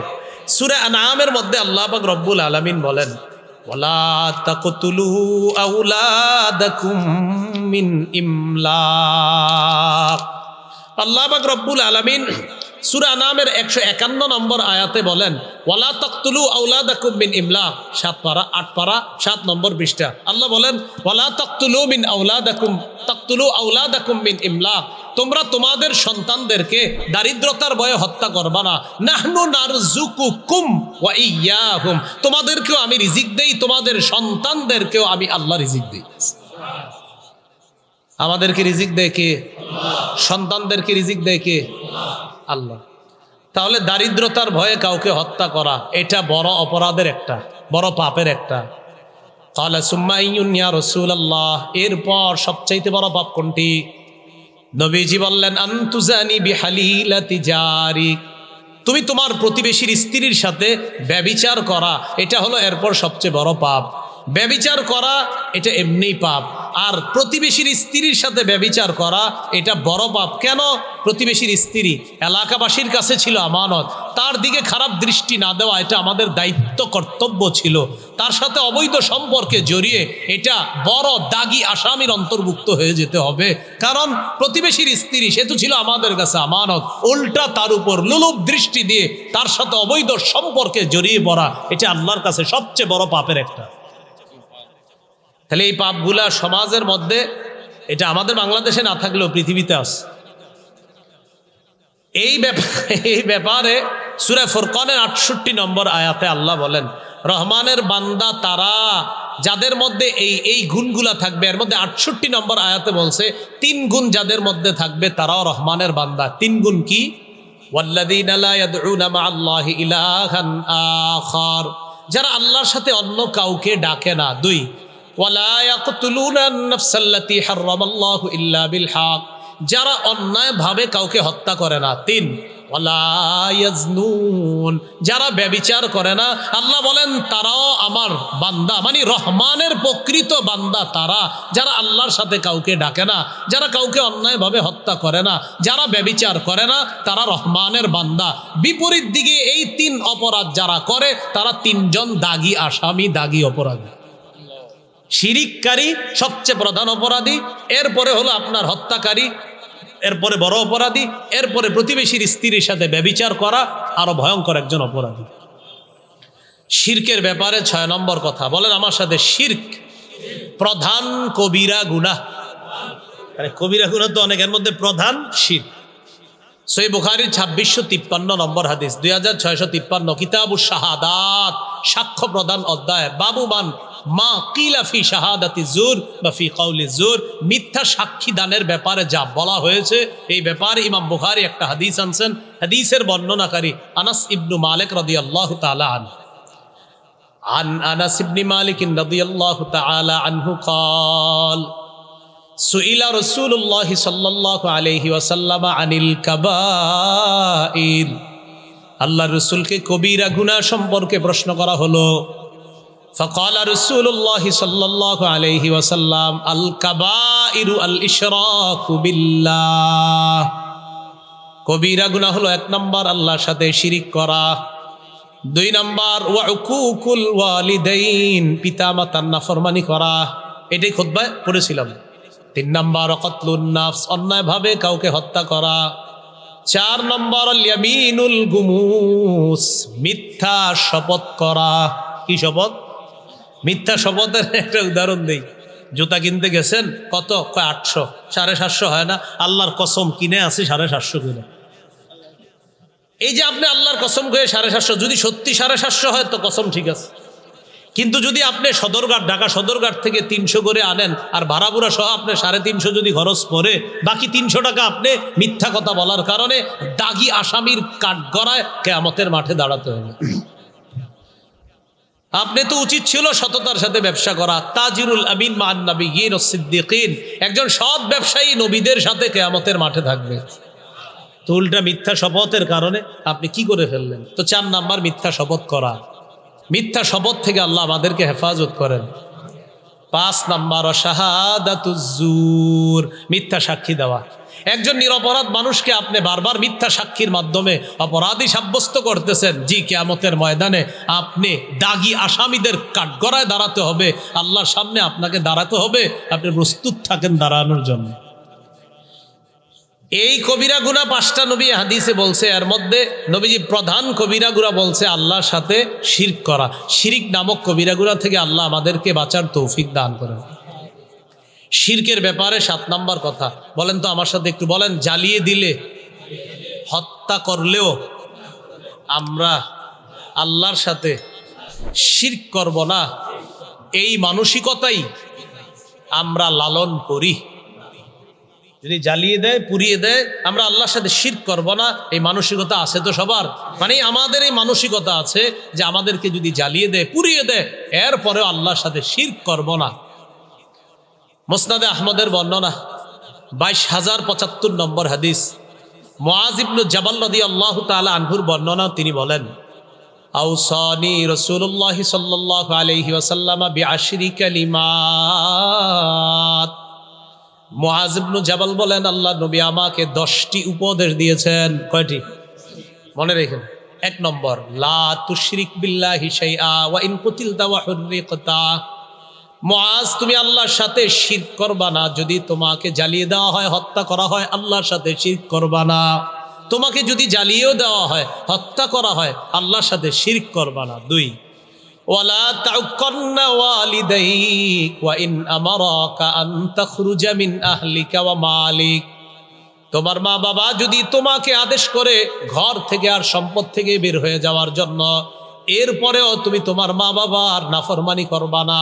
সূরা আনআমের মধ্যে আল্লাহ পাক রব্বুল আলামিন বলেন ওয়ালা তাকতুলু আওলাদাকুম মিন ইমলাক। আল্লাহ পাক রব্বুল আলামিন সূরা আনআমের 151 নম্বর আয়াতে বলেন ওয়ালা তাকতুলু আওলাদাকুম মিন ইমলাক, 7 পারা 8 পারা 7 নম্বর পৃষ্ঠা। আল্লাহ বলেন ওয়ালা তাকতুলু আওলাদাকুম মিন ইমলাক, তোমরা তোমাদের সন্তানদেরকে দারিদ্রতার ভয়ে হত্যা করবা না। নাহনু নারযুকুকুম ওয়া ইয়্যাহুম, তোমাদেরকেও আমি রিজিক দেই, তোমাদের সন্তানদেরকেও আমি আল্লাহ রিজিক দেই। আমাদেরকে রিজিক দেয় কে? সন্তানদেরকে রিজিক দেয় কে? আল্লাহ। তাহলে দারিদ্রতার ভয়ে কাউকে হত্যা করা এটা বড় অপরাধের একটা, বড় পাপের একটা। ক্বালা সুম্মা আইয়ুন ইয়া রাসূলুল্লাহ, এরপর সবচাইতে বড় পাপ কোনটি? নবীজি বললেন আনতুজানি বিহালিলাতি জারিক, তুমি তোমার প্রতিবেশীর স্ত্রীর সাথে ব্যভিচার করা, এটা হলো এরপর সবচেয়ে বড় পাপ। ব্যভিচার করা এটা এমনিই পাপ, আর প্রতিবেশীর স্ত্রীর সাথে ব্যভিচার করা এটা বড় পাপ। কেন? প্রতিবেশীর স্ত্রী এলাকাবাসীর কাছে ছিল আমানত, তার দিকে খারাপ দৃষ্টি না দেওয়া এটা আমাদের দায়িত্ব কর্তব্য ছিল। তার সাথে অবৈধ সম্পর্কে জড়িয়ে এটা বড় দাগী আসামির অন্তর্ভুক্ত হয়ে যেতে হবে, কারণ প্রতিবেশীর স্ত্রী সে তো ছিল আমাদের কাছে আমানত, উল্টা তার উপর লোলুপ দৃষ্টি দিয়ে তার সাথে অবৈধ সম্পর্কে জড়িয়ে পড়া এটা আল্লাহর কাছে সবচেয়ে বড় পাপের একটা। তাহলে এই পাপগুলা সমাজের মধ্যে, এটা আমাদের বাংলাদেশে না থাকলেও পৃথিবীতে আছে। এই ব্যাপারে সূরা ফুরকানের 68 নম্বর আয়াতে আল্লাহ বলেন রহমানের বান্দা তারা যাদের মধ্যে এই গুণগুলা থাকবে। এর মধ্যে 68 নম্বর আয়াতে বলছে 3 গুণ যাদের মধ্যে থাকবে তারাও রহমানের বান্দা। 3 গুণ কি? ওয়াল্লাযীনা লা ইয়াদউনা মা'আল্লাহি ইলাহান আখার, যারা আল্লাহর সাথে অন্য কাউকে ডাকে না। 2 ওয়ালা ইয়াকতুলুনা আন-নাফসাল্লাতী হারামাল্লাহু ইল্লা বিল হক, যারা অন্যায়ভাবে কাউকে হত্যা করে না। 3 ওয়ালা ইয়াজনুন, যারা ব্যভিচার করে না। আল্লাহ বলেন তারাও আমার বান্দা, মানে রহমানের প্রকৃত বান্দা তারা, যারা আল্লাহর সাথে কাউকে ডাকে না, যারা কাউকে অন্যায়ভাবে হত্যা করে না, যারা ব্যভিচার করে না, তারা রহমানের বান্দা। বিপরীত দিকে এই 3 অপরাধ যারা করে তারা 3 জন দাগী আসামি, দাগী অপরাধী। শিরিককারী সবচেয়ে প্রধান অপরাধী, এরপরে হলো আপনার হত্যাকারী, এরপরে বড় অপরাধী, এরপরে প্রতিবেশীর স্ত্রীর সাথে ব্যভিচার করা আরো ভয়ঙ্কর একজন অপরাধী। শিরকের ব্যাপারে 6 নম্বর কথা বলেন আমার সাথে, শিরক প্রধান কবিরা গুনাহ। আরে কবিরা গুনাহ তো অনেকের মধ্যে প্রধান শিরক। সহিহ বুখারীর 2653 নম্বর হাদিস, 2653, কিতাবুশ শাহাদাত, সাক্ষ্য প্রদান অধ্যায়, বাবু মান মা কিলা ফি শাহাদাতি জুর বা ফি কাউলি জুর, মিথ্যা সাক্ষী দানের ব্যাপারে যা বলা হয়েছে এই ব্যাপারে ইমাম বুখারী একটা হাদিস আনছেন। হাদিসের বর্ণনাকারী আনাস ইবনু মালিক রাদিয়াল্লাহু তাআলা আনহু। আন আনাস ইবনে মালিক রাদিয়াল্লাহু তাআলা আনহু قال সুইলা রাসূলুল্লাহ সাল্লাল্লাহু আলাইহি ওয়াসাল্লাম আনিল কাবাইর, আল্লাহর রাসূলকে কবিরা গুনাহ সম্পর্কে প্রশ্ন করা হলো। ফাকালা রাসূলুল্লাহ সাল্লাল্লাহু আলাইহি ওয়াসাল্লাম আল কাবাইরু আল ইশরাকু বিল্লাহ, কবিরা গুনাহ হলো 1 নম্বর আল্লাহর সাথে শিরিক করা, 2 নম্বর ওয়া উকুকুল ওয়ালিদাইন, পিতামাতার নাফরমানি করা, এটাই খুতবায় পড়েছিলাম। 3 নম্বর কতলুন নাফস, অন্যায়ভাবে কাউকে হত্যা করা, 4 নম্বর ইয়ামিনুল গুমুস, মিথ্যা শপথ করা। কি শপথ? মিথ্যা শপথের একটা উদাহরণ দেই। জুতা কিনতে গেছেন, কত? কয় 800, 750 হয় না? আল্লাহর কসম কিনে আসি 750 করে। এই যে আপনি আল্লাহর কসম করে 750, যদি সত্যি 750 হয় তো কসম ঠিক আছে, কিন্তু যদি আপনি সদরঘাট, ঢাকা সদরঘাট থেকে 300 করে আনেন আর ভাড়াপুরা সহ আপনি 350 যদি খরচ পড়ে, বাকি 300 টাকা আপনি মিথ্যা কথা বলার কারণে দাগি আসামির কাঠগড়ায় কিয়ামতের মাঠে দাঁড়াতে হবে। আপনি তো উচিত ছিল সততার সাথে ব্যবসা করা। তাজিরুল আমিন মান নাবিয়্যিন ওয়াস সিদ্দিকিন, একজন সৎ ব্যবসায়ী নবীদের সাথে কিয়ামতের মাঠে থাকবে। তো উল্টা মিথ্যা শপথের কারণে আপনি কি করে ফেললেন? তো 4 নাম্বার মিথ্যা শপথ করা। মিথ্যা শপথ থেকে আল্লাহ আমাদেরকে হেফাজত করেন। 5 নাম্বার শাহাদাতুজ জুর, মিথ্যা সাক্ষী দেওয়া। একজন নিরপরাধ মানুষকে আপনি বারবার মিথ্যা সাক্ষীর মাধ্যমে অপরাধী সাব্যস্ত করতেছেন। জি, কিয়ামতের ময়দানে আপনি দাগি আসামিদের কাঠগড়ায় দাঁড়াতে হবে, আল্লাহর সামনে আপনাকে দাঁড়াতে হবে। আপনি প্রস্তুত থাকেন দাঁড়ানোর জন্য। এই কবিরা গুনাহ 5টা নবী হাদিসে বলছে, এর মধ্যে নবীজি প্রধান কবিরা গুনাহ বলছে আল্লাহর সাথে শিরক করা। শিরিক নামক কবিরা গুনাহ থেকে আল্লাহ আমাদেরকে বাঁচার তৌফিক দান করেন। শিরকের ব্যাপারে 7 নাম্বার কথা বলেন তো আমার সাথে একটু বলেন। জ্বালিয়ে দিলে, হত্যা করলেও আমরা আল্লাহর সাথে শিরক করব না, এই মানসিকতাই আমরা লালন করি। যদি জ্বালিয়ে দেয়, পুড়িয়ে দেয়, আমরা আল্লাহর সাথে শিরক করব না, এই মানসিকতা আছে তো সবার? মানে আমাদের এই মানসিকতা আছে যে আমাদেরকে যদি জ্বালিয়ে দেয়, পুড়িয়ে দেয়, এরপরেও আল্লাহর সাথে শিরক করব না। মুসনাদে আহমদের বর্ণনা 22,075 নম্বর হাদিস, মুআজ ইবনে জাবাল রাদিয়াল্লাহু তাআলা আনহুর বর্ণনা। তিনি বলেন, আউসানি রাসূলুল্লাহ সাল্লাল্লাহু আলাইহি ওয়াসাল্লাম বিআশরি কালিমাত। মুআজ ইবনে জাবাল বলেন, আল্লাহ নবী আমাকে 10টি উপদেশ দিয়েছেন। কয়টি? মনে রাখেন। 1 নম্বর, লা তুশরিক বিল্লাহি শাইআ ওয়া ইন কুতিলতা ওয়া হুররিকতা। মুআজ, তুমি আল্লাহর সাথে শিরক করবা না। যদি তোমাকে জ্বালিয়ে দেওয়া হয়, হত্যা করা হয়, আল্লাহর সাথে শিরক করবা না। তোমাকে যদি জ্বালিয়েও দেওয়া হয়, হত্যা করা হয়, আল্লাহর সাথে শিরক করবা না। 2, ওয়ালা তাউকান্না ওয়ালিদাইক ওয়া ইন আমারাকা আন তাখরুজা মিন আহলিকা ওয়া মালিক। তোমার মা বাবা যদি তোমাকে আদেশ করে ঘর থেকে আর সম্পদ থেকে বের হয়ে যাওয়ার জন্য, এরপরেও তুমি তোমার মা বাবার নাফরমানি করবা না।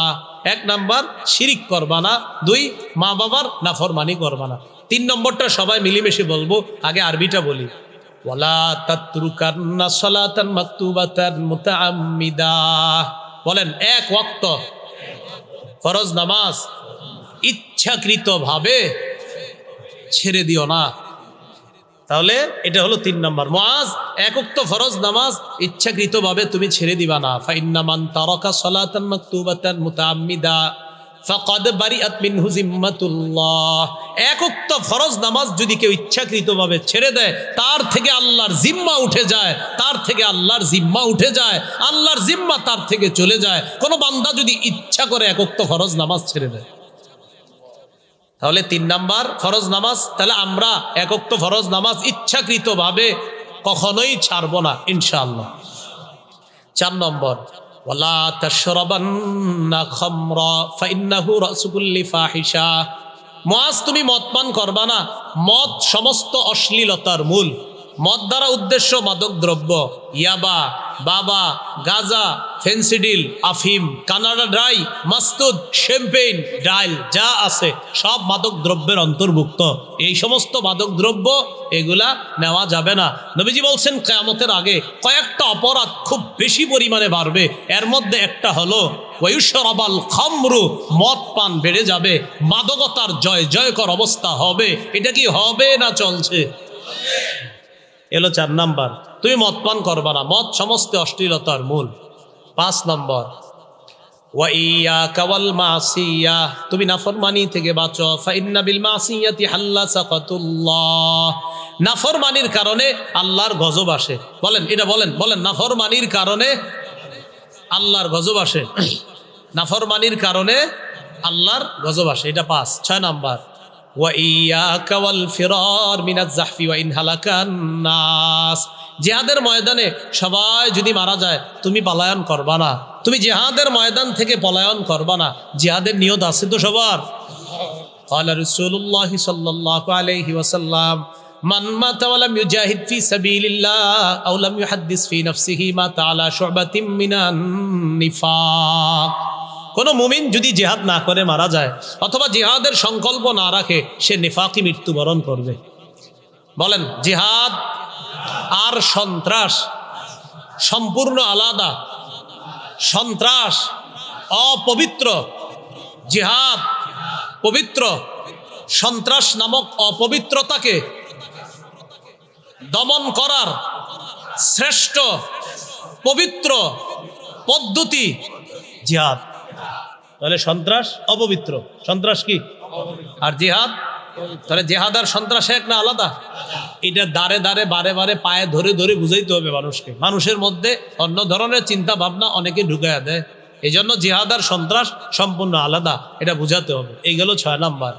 1 নাম্বার, শিরিক করবা না। 2, মা বাবার নাফরমানি করবা না। 3 নম্বরটা সবাই মিলেমিশে বলবো, আগে আরবিটা বলি। ওয়ালা তাতরুকান্না সালাতান মাকতুবাতান মুতাআম্মিদা। বলেন, 1 ওয়াক্ত ফরজ নামাজ ইচ্ছাকৃতভাবে ছেড়ে দিও না। তাহলে এটা হলো 3 নম্বর। মুআজ, 1 ওয়াক্ত ফরজ নামাজ ইচ্ছাকৃতভাবে তুমি ছেড়ে দিবা না। ফাইন্না মান তারাকা সালাতান মাকতুবাতান মুতাআম্মিদা ফাকাদ বারিআত মিনহু জিম্মাতুল্লাহ। 1 ওয়াক্ত ফরজ নামাজ যদি কেউ ইচ্ছাকৃতভাবে ছেড়ে দেয়, তার থেকে আল্লাহর জিম্মা উঠে যায়, তার থেকে আল্লাহর জিম্মা উঠে যায়, আল্লাহর জিম্মা তার থেকে চলে যায়। কোনো বান্দা যদি ইচ্ছা করে 1 ওয়াক্ত ফরজ নামাজ ছেড়ে দেয়, তাহলে 3 নাম্বার ফরজ নামাজ। তাহলে আমরা 1 ওয়াক্ত ফরজ নামাজ ইচ্ছাকৃতভাবে কখনোই ছাড়বো না ইনশাআল্লাহ। 4 নম্বর, ওয়ালা তাশরাবান্না খামরা ফাইন্নাহু রাসু কুল্লি ফাহিশা। মুআজ, তুমি মদ পান করবা না। মদ সমস্ত অশ্লীলতার মূল। মদ দ্বারা উদ্দেশ্য মাদক দ্রব্য, ইয়াবা, বাবা, গাজা, ফেন্সিডিল, আফিম, কানাডা ড্রাই, মাস্তুদ, শ্যাম্পেইন, ডাইল যা আছে সব মাদক দ্রব্যের অন্তর্ভুক্ত। এই সমস্ত মাদক দ্রব্য এগুলা নেওয়া যাবে না। নবীজি বলছেন, কিয়ামতের আগে কয়েকটা অপরাধ খুব বেশি পরিমাণে বাড়বে। এর মধ্যে একটা হলো ওয়ায়ুশরাবাল খামরু, মদ পান বেড়ে যাবে, মাদকতার জয় জয়কর অবস্থা হবে। এটা কি হবে না চলছে? এলো 4 নাম্বার, তুমি মদ পান করবা না। মদ সমস্ত অশ্লীলতার মূল। 5 নম্বর, ওয়া ইয়াকা ওয়াল মাসিয়া, তুমি নাফরমানি থেকে বাঁচো। ফাইন্না বিল মাসিয়াতি হাল্লা সাকাতুল্লাহ। নাফরমানির কারণে আল্লাহর গজব আসে। বলেন, এটা বলেন, বলেন, নাফরমানির কারণে আল্লাহর গজব আসে। নাফরমানির কারণে আল্লাহর গজব আসে। এটা 5। 6 নাম্বার, ওয়া ইয়াকা ওয়াল ফিরার মিনাজ জাহফি ওয়া ইন হালাকান নাস। জিহাদের ময়দানে সবাই যদি মারা যায় তুমি পলায়ন করবা না, তুমি জিহাদের ময়দান থেকে পলায়ন করবা না। জিহাদের নিয়ত আছে তো সবার। قال رسول الله صلى الله عليه وسلم من مات ولم يجاهد في سبيل الله أو لم يحدث في نفسه مات على شعبة من النفاق। কোন মুমিন যদি জিহাদ না করে মারা যায় অথবা জিহাদের সংকল্প না রাখে সে নিফাকি মৃত্যুবরণ করবে। বলেন জিহাদ আর সন্ত্রাস সম্পূর্ণ আলাদা। সন্ত্রাস অপবিত্র, জিহাদ পবিত্র। সন্ত্রাস নামক অপবিত্রতাকে দমন করার শ্রেষ্ঠ পবিত্র পদ্ধতি জিহাদ। তাহলে সন্ত্রাস অপবিত্র, সন্ত্রাস কি আর জিহাদ? তাহলে জিহাদ আর সন্ত্রাস এক না আলাদা? এটা দাঁড়ে দাঁড়ে বারে বারে পায়ে ধরে ধরে বুঝাইতে হবে মানুষকে। মানুষের মধ্যে অন্য ধরনের চিন্তা ভাবনা অনেকে ঢুকাইয়া দেয়, এই জন্য জিহাদ আর সন্ত্রাস সম্পূর্ণ আলাদা, এটা বুঝাতে হবে। এই গেল 6 নাম্বার।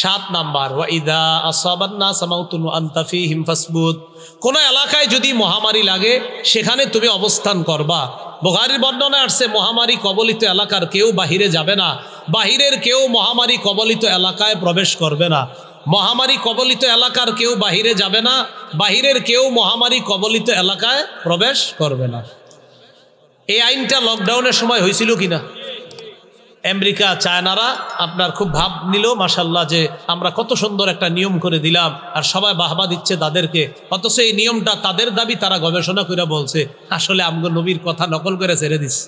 7 নাম্বার ওয়া ইদা আসাবান নাস মাউতুন ওয়া আনতা ফীহিম ফাসবুত। কোন এলাকায় যদি মহামারী লাগে সেখানে তুমি অবস্থান করবা। বুখারীর বর্ণনায় আসছে মহামারী কবলিত এলাকার কেউ বাহিরে যাবে না, বাহিরের কেউ মহামারী কবলিত এলাকায় প্রবেশ করবে না। মহামারী কবলিত এলাকার কেউ বাহিরে যাবে না, বাহিরের কেউ মহামারী কবলিত এলাকায় প্রবেশ করবে না। এই আইনটা লকডাউনের সময় হয়েছিল কিনা? আমেরিকা চায়নারা আপনার খুব ভাব নিল মাশাল্লাহ যে আমরা কত সুন্দর একটা নিয়ম করে দিলাম, আর সবাই বাহবা দিচ্ছে তাদেরকে। অথচ এই নিয়মটা তাদের দাবি, তারা গবেষণা করে বলছে আসলে আমগো নবীর কথা নকল করে ছেড়ে দিচ্ছে।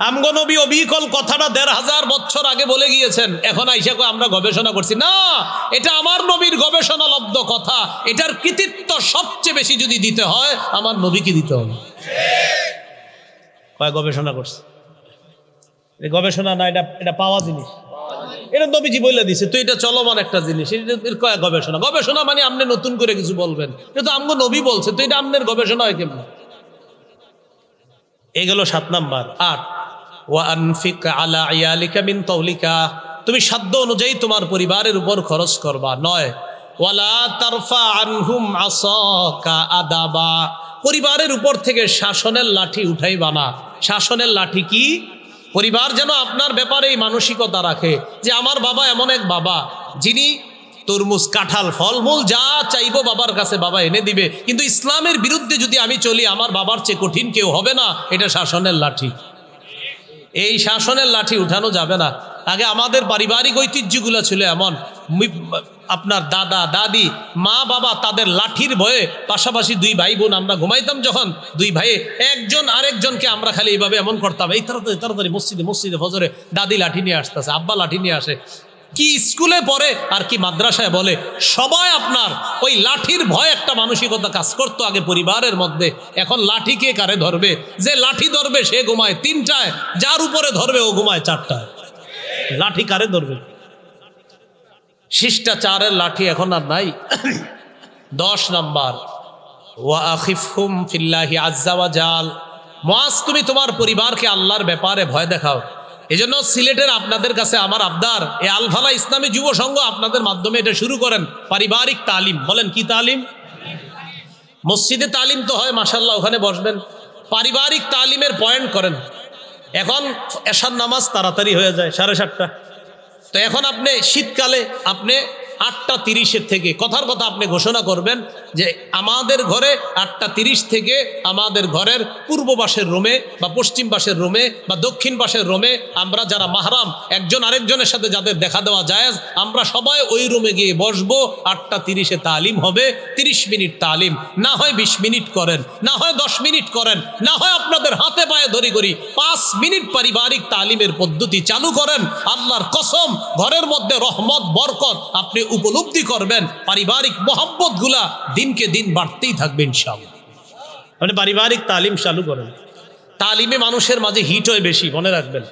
আমগো নবী অবিকল কথাটা 1500 বছর আগে বলে গিয়েছেন, এখন আইসা কই আমরা গবেষণা করছি। না, এটা আমার নবীর গবেষণালব্ধ কথা। এটার কৃতিত্ব সবচেয়ে বেশি যদি দিতে হয় আমার নবীকে দিতে হবে। কয় গবেষণা করছে? গবেষণা না, এটা পাওয়া জিনিস। এটা নবীজি বলে দিছে, তো এটা চলমান একটা জিনিস। কয় গবেষণা? গবেষণা মানে আপনি নতুন করে কিছু বলবেন, এটা তো আমগো নবী বলছে, তো এটা আপনার গবেষণা হয় কেমন? এগুলো 7 নাম্বার। 8 ওয়া আনফিক আলা ইয়ালিকা মিন তাওলিকা। তুমি সাধ্য অনুযায়ী তোমার পরিবারের উপর খরচ করবা। 9 ওয়ালা তারফা আনহুম আসাকা আদাবা। পরিবারের উপর থেকে শাসনের লাঠি উঠাইবা না। শাসনের লাঠি কি? পরিবার যেন আপনার ব্যাপারে এই মানসিকতা রাখে যে আমার বাবা এমন এক বাবা যিনি তরমুজ, কাঁঠাল, ফলমূল যা চাইবো বাবার কাছে বাবা এনে দিবে, কিন্তু ইসলামের বিরুদ্ধে যদি আমি চলি আমার বাবার চেয়ে কঠিন কেউ হবে না। এটা শাসনের লাঠি। এই শাসনের লাঠি উঠানো যাবে না। আগে আমাদের পারিবারিক ঐতিহ্যগুলো ছিল এমন, আপনার দাদা দাদি মা বাবা তাদের লাঠির ভয়ে, পাশাপাশি 2 ভাই বোন আমরা ঘুমাইতাম যখন, 2 ভাইয়ে একজন আরেকজনকে আমরা খালি এইভাবে এমন করতাম, এই তাড়াতাড়ি তাড়াতাড়ি মসজিদে ফজরে দাদি লাঠি নিয়ে আসতেছে, আব্বা লাঠি নিয়ে আসে। কি স্কুলে পড়ে আর কি মাদ্রাসায় বলে, সবাই আপনার ওই লাঠির ভয় একটা মানসিকতা কাজ করতো আগে পরিবারের মধ্যে। এখন লাঠি কে কারে ধরবে? যে লাঠি ধরবে সে ঘুমায় 3টায়, যার উপরে ধরবে ও ঘুমায় 4টায়। লাঠি কারে ধরবে? শিষ্টাচারের লাঠি এখন আর নাই। 10 নাম্বার ওয়া আখিফহুম ফিল্লাহি আজ্জা ওয়া জাল। মুআজ তুমি তোমার পরিবারকে আল্লাহর ব্যাপারে ভয় দেখাও। এজন্য সিলেটের আপনাদের কাছে আমার আবদার, এই আল ফালাহ ইসলামী যুব সংঘ আপনাদের মাধ্যমে এটা শুরু করেন, পারিবারিক তালিম। বলেন কি তালিম? মসজিদে তালিম তো হয় মাশাআল্লাহ, ওখানে বসবেন। পারিবারিক তালিমের পয়েন্ট করেন। এখন এশার নামাজ তাড়াতাড়ি হয়ে যায় 7:30। তো এখন আপনি শীতকালে আপনি 8:30 থেকে কথার কথা আপনি ঘোষণা করবেন যে আমাদের ঘরে 8:30 থেকে আমাদের ঘরের পূর্ব পাশের রুমে বা পশ্চিম পাশের রুমে বা দক্ষিণ পাশের রুমে আমরা যারা মাহরাম একজন আরেকজনের সাথে যাদের দেখা দেওয়া জায়েজ, আমরা সবাই ওই রুমে গিয়ে বসবো। 8:30 তালিম হবে, 30 মিনিট তালিম। না হয় 20 মিনিট করেন, না হয় 10 মিনিট করেন, না হয় আপনাদের হাতে পায়ে ধরি করি 5 মিনিট পারিবারিক তালিমের পদ্ধতি চালু করেন। আল্লাহর কসম ঘরের মধ্যে রহমত বরকত আপনি উপলব্ধি করবেন। পারিবারিক মোহাব্বত গুলা দিনকে দিন বাড়তেই থাকবে ইনশাআল্লাহ। মানে পারিবারিক তালিম চালু করেন। তালিমে মানুষের মাঝে হিট হয় বেশি, মনে রাখবেন।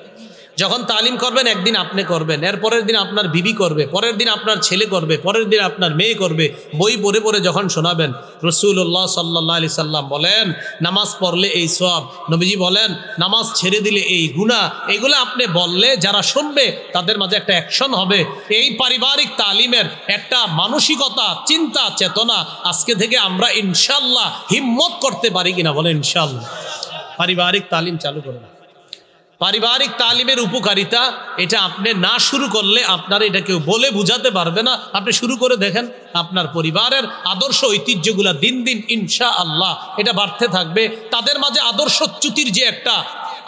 যখন তালিম করবেন একদিন আপনি করবেন, এর পরের দিন আপনার বিবি করবে, পরের দিন আপনার ছেলে করবে, পরের দিন আপনার মেয়ে করবে। বই পড়ে পড়ে যখন শোনাবেন, রাসূলুল্লাহ সাল্লাল্লাহু আলাইহি সাল্লাম বলেন নামাজ পড়লে এই সওয়াব, নবীজি বলেন নামাজ ছেড়ে দিলে এই গুনাহ। এগুলো আপনি বললে যারা শুনবে তাদের মাঝে একটা অ্যাকশন হবে। এই পারিবারিক তালিমের একটা মানসিকতা, চিন্তা, চেতনা আজকে থেকে আমরা ইনশাআল্লাহ হিম্মত করতে পারি কিনা বলেন ইনশাআল্লাহ। পারিবারিক তালিম চালু করুন। পারিবারিক তালিমের উপকারিতা এটা আপনি না শুরু করলে আপনার এটা কেউ বলে বুঝাতে পারবে না। আপনি শুরু করে দেখেন, আপনার পরিবারের আদর্শ ঐতিহ্যগুলা দিন দিন ইনশাআল্লাহ এটা বাড়তে থাকবে। তাদের মাঝে আদর্শচ্যুতির যে একটা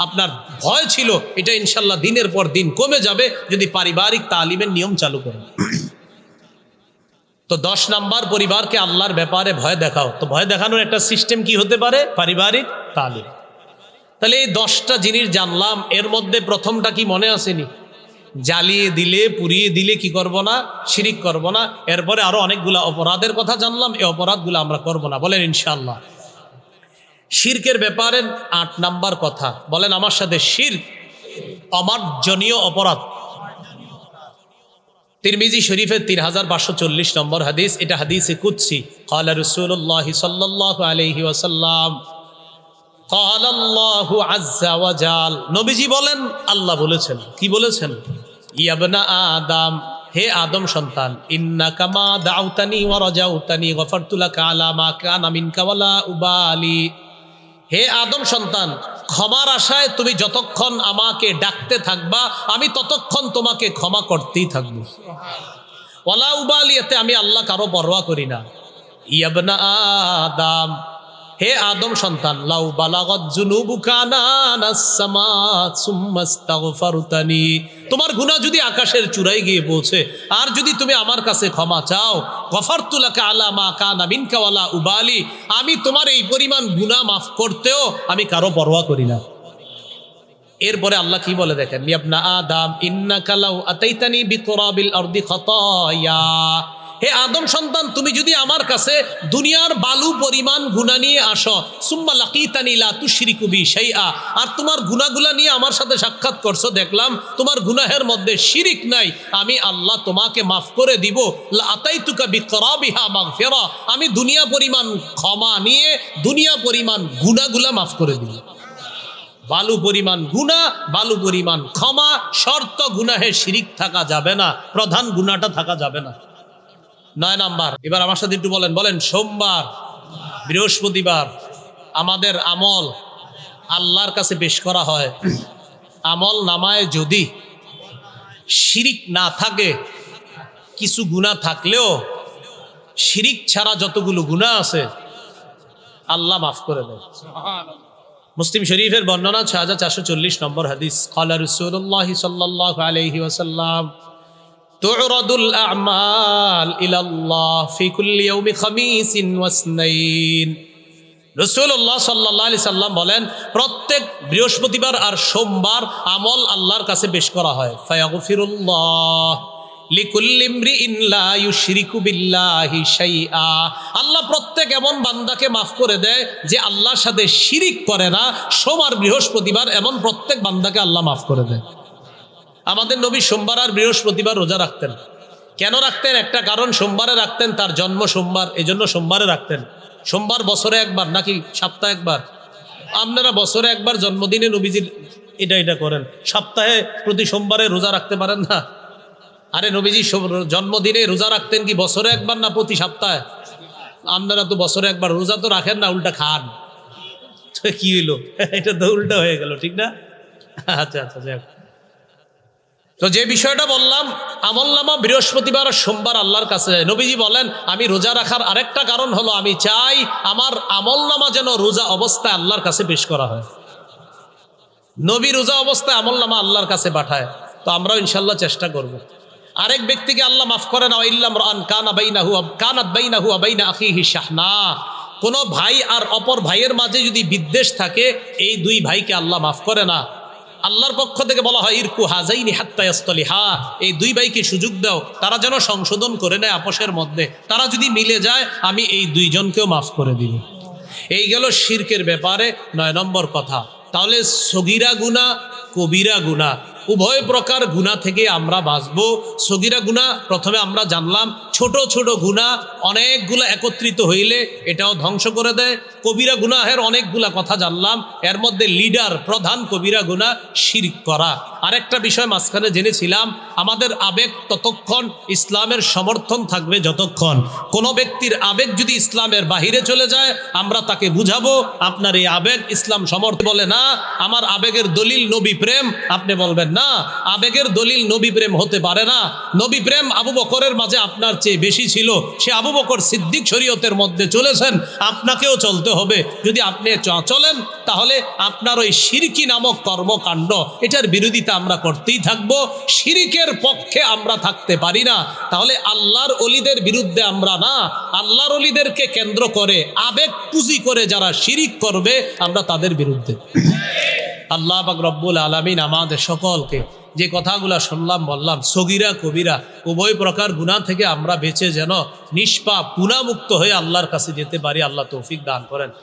আপনার ভয় ছিল, এটা ইনশাআল্লাহ দিনের পর দিন কমে যাবে যদি পারিবারিক তালিমের নিয়ম চালু করেন। তো 10 নাম্বার, পরিবারকে আল্লাহর ব্যাপারে ভয় দেখাও। তো ভয় দেখানোর একটা সিস্টেম কি হতে পারে? পারিবারিক তালিম। তাহলে এই 10টা জিনিস জানলাম, এর মধ্যে প্রথমটা কি মনে আসেনি? জ্বালিয়ে দিলে, পুড়িয়ে দিলে কি করব না? শিরিক করব না। এরপরে আরো অনেকগুলা অপরাধের কথা জানলাম, এই অপরাধগুলো আমরা করব না, বলেন ইনশাআল্লাহ। শিরকের ব্যাপারে 8 নাম্বার কথা বলেন আমার সাথে, শিরক অমার্জনীয় অপরাধ। তিরমিজি শরীফের 3540 নম্বর হাদিস, এটা হাদিসে কুদসি। ক্বালা রাসূলুল্লাহ সাল্লাল্লাহু আলাইহি ওয়াসাল্লাম, قال الله عز وجل, নবীজি বলেন আল্লাহ বলেছেন, কি বলেছেন? ইয়া আদম, হে আদম সন্তান, ইন্নাকা মা দাউতানি ওয়া রাজাউতানি গফারতু লাকা আলা মা কানা মিনকা ওয়ালা উবালি। হে আদম সন্তান, ক্ষমার আশায় তুমি যতক্ষণ আমাকে ডাকতে থাকবা আমি ততক্ষণ তোমাকে ক্ষমা করতেই থাকবো। ওয়ালা উবালি, এতে আমি আল্লাহ কারো পরোয়া করি না। ইয়া আদম, হে আদম সন্তান, লাউ বালাগত যুনুবুকা আনানাস সামা সুম্মা ইস্তাগফারতানি, তোমার গুনাহ যদি আকাশের চূড়ায় গিয়ে পৌঁছে আর যদি তুমি আমার কাছে ক্ষমা চাও, গফারতু লাকা আলা মা কানা মিনকা ওয়ালা উবালি, আমি তোমার এই পরিমাণ গুনাহ মাফ করতেও আমি কারো পরোয়া করি না। এরপরে আল্লাহ কি বলে দেখেন, ইবনা আদম ইন্নাকা লাউ আতাইতানি বিতুরাবিল আরদি খাতায়া, হে আদম সন্তান, তুমি যদি আমার কাছে দুনিয়ার বালু পরিমাণ গুনাহ নিয়ে আসো, সুম্মা লাকিতানি লা তুশরিকু বি শাইআ, আর তোমার গুনাহগুলা নিয়ে আমার সাথে সাক্ষাৎ করছো, দেখলাম তোমার গুনাহের মধ্যে শিরিক নাই, আমি আল্লাহ তোমাকে মাফ করে দিব। লা আতাইতুকা বিকরাবিহা মাগফিরা, আমি দুনিয়া পরিমাণ ক্ষমা নিয়ে দুনিয়া পরিমাণ গুনাহগুলা মাফ করে দিব। বালু পরিমাণ গুনাহ, বালু পরিমাণ ক্ষমা, শর্ত গুনাহে শিরিক থাকা যাবে না, প্রধান গুনাহটা থাকা যাবে না। 9 নাম্বার, এবার আমার সাথে একটু বলেন, বলেন সোমবার, বৃহস্পতিবার আমাদের আমল আল্লাহর কাছে পেশ করা হয়। আমল নামায় যদি শিরিক না থাকে, কিছু গুনাহ থাকলেও শিরিক ছাড়া যতগুলো গুনাহ আছে আল্লাহ মাফ করে দেয়। মুসলিম শরীফের বর্ণনা 6440 নম্বর হাদিস, ক্বালা রাসূলুল্লাহ সাল্লাল্লাহু আলাইহি ওয়াসাল্লাম, তু'রাদুল আ'মাল ইলাল্লাহ ফি কুল্লি ইয়াউমি খামিসিন ওয়া ইসনাইন। রাসূলুল্লাহ সাল্লাল্লাহু আলাইহি সাল্লাম বলেন, প্রত্যেক বৃহস্পতিবার আর সোমবার আমল আল্লাহর কাছে পেশ করা হয়। ফায়াগফিরুল্লাহ লিকুল্লি ইমরিইন লা ইউশরিকু বিল্লাহি শাইআ, আল্লাহ প্রত্যেক এমন বান্দাকে মাফ করে দেয় যে আল্লাহর সাথে শিরিক করে না। সোম আর বৃহস্পতিবার এমন প্রত্যেক বান্দাকে আল্লাহ মাফ করে দেয়। আমাদের নবী সোমবার আর বৃহস্পতিবার রোজা রাখতেন। কেন রাখতেন? একটা কারণ, সোমবারে রাখতেন তার জন্ম সোমবার, এজন্য সোমবারে রাখতেন। সোমবার বছরে একবার নাকি সপ্তাহে একবার? আপনারা বছরে একবার জন্মদিনে নবীজির এটা করেন, সপ্তাহে প্রতি সোমবারে রোজা রাখতে পারেন না? আরে নবীজি জন্মদিনে রোজা রাখতেন কি বছরে একবার না প্রতি সপ্তাহে? আপনারা তো বছরে একবার রোজা তো রাখেন না, উল্টা খান। কি হইলো? এটা তো উল্টা হয়ে গেল, ঠিক না? আচ্ছা আচ্ছা, যাক। তো যে বিষয়টা বললাম, আমলনামা বৃহস্পতিবার আর সোমবার আল্লাহর কাছে যায়। নবীজি বলেন, আমি রোজা রাখার আরেকটা কারণ হলো আমি চাই আমার আমলনামা যেন রোজা অবস্থায় আল্লাহর কাছে পেশ করা হয়। নবী রোজা অবস্থায় আমলনামা আল্লাহর কাছে পাঠায়, তো আমরাও ইনশাল্লাহ চেষ্টা করব। আরেক ব্যক্তিকে আল্লাহ মাফ করে না, ইল্লাম রান কানাত বাইনাহু ওয়া বাইনা আখিহি শাহনা, কোন ভাই আর অপর ভাইয়ের মাঝে যদি বিদ্বেষ থাকে, এই দুই ভাইকে আল্লাহ মাফ করে না। আল্লাহর পক্ষ থেকে বলা হয়, ইরকু হাজাইনি হাত্তা ইয়াসতালিহা, এই দুই ভাইকে সুযোগ দাও, তারা যেন সংশোধন করে নেয় আপোষের মধ্যে, তারা যদি মিলে যায় আমি এই দুইজনকেও মাফ করে দিব। এই গেল শিরকের ব্যাপারে 9 নম্বর কথা। তাহলে সগীরা গুনাহ, কবিরা গুনাহ, উভয় প্রকার গুনাহ থেকে আমরা বাঁচবো। সগীরা গুনাহ প্রথমে আমরা জানলাম, ছোট ছোট গুনাহ অনেকগুলা একত্রিত হইলে এটাও ধ্বংস করে দেয়। কবিরা গুনাহের অনেকগুলা কথা জানলাম, এর মধ্যে লিডার প্রধান কবিরা গুনাহ শিরক করা। আরেকটা বিষয় মাঝখানে জেনেছিলাম, আমাদের আবেগ ততক্ষণ ইসলামের সমর্থন থাকবে যতক্ষণ। কোনো ব্যক্তির আবেগ যদি ইসলামের বাহিরে চলে যায়, আমরা তাকে বুঝাবো আপনার এই আবেগ ইসলাম সমর্থন বলে না, আমার আবেগের দলিল নবী প্রেম। আপনি বলবেন না, আবেগের দলিল নবী প্রেম হতে পারে না। নবী প্রেম আবু বকরের মাঝে আপনার চেয়ে বেশি ছিল, সে আবু বকর সিদ্দিক শরীয়তের মধ্যে চলেছেন, আপনাকেও চলতে হবে। যদি আপনি চলেন তাহলে আপনার ওই শিরকি নামক কর্মকাণ্ড, এটার বিরোধিতা আমরা করতেই থাকবো। শিরিকের পক্ষে আমরা থাকতে পারি না। তাহলে আল্লাহর ওলিদের বিরুদ্ধে আমরা না, আল্লাহর ওলিদেরকে কেন্দ্র করে আবেগ পুঁজি করে যারা শিরিক করবে আমরা তাদের বিরুদ্ধে। আল্লাহ পাক রব্বুল আলামিন আমাদের সকলকে যে কথাগুলো শুনলাম বললাম, সগীরা কবিরা উভয় প্রকার গুনাহ থেকে আমরা বেঁচে যেন নিষ্পাপ গুনাহমুক্ত হয়ে আল্লাহর কাছে যেতে পারি, আল্লাহ তৌফিক দান করেন।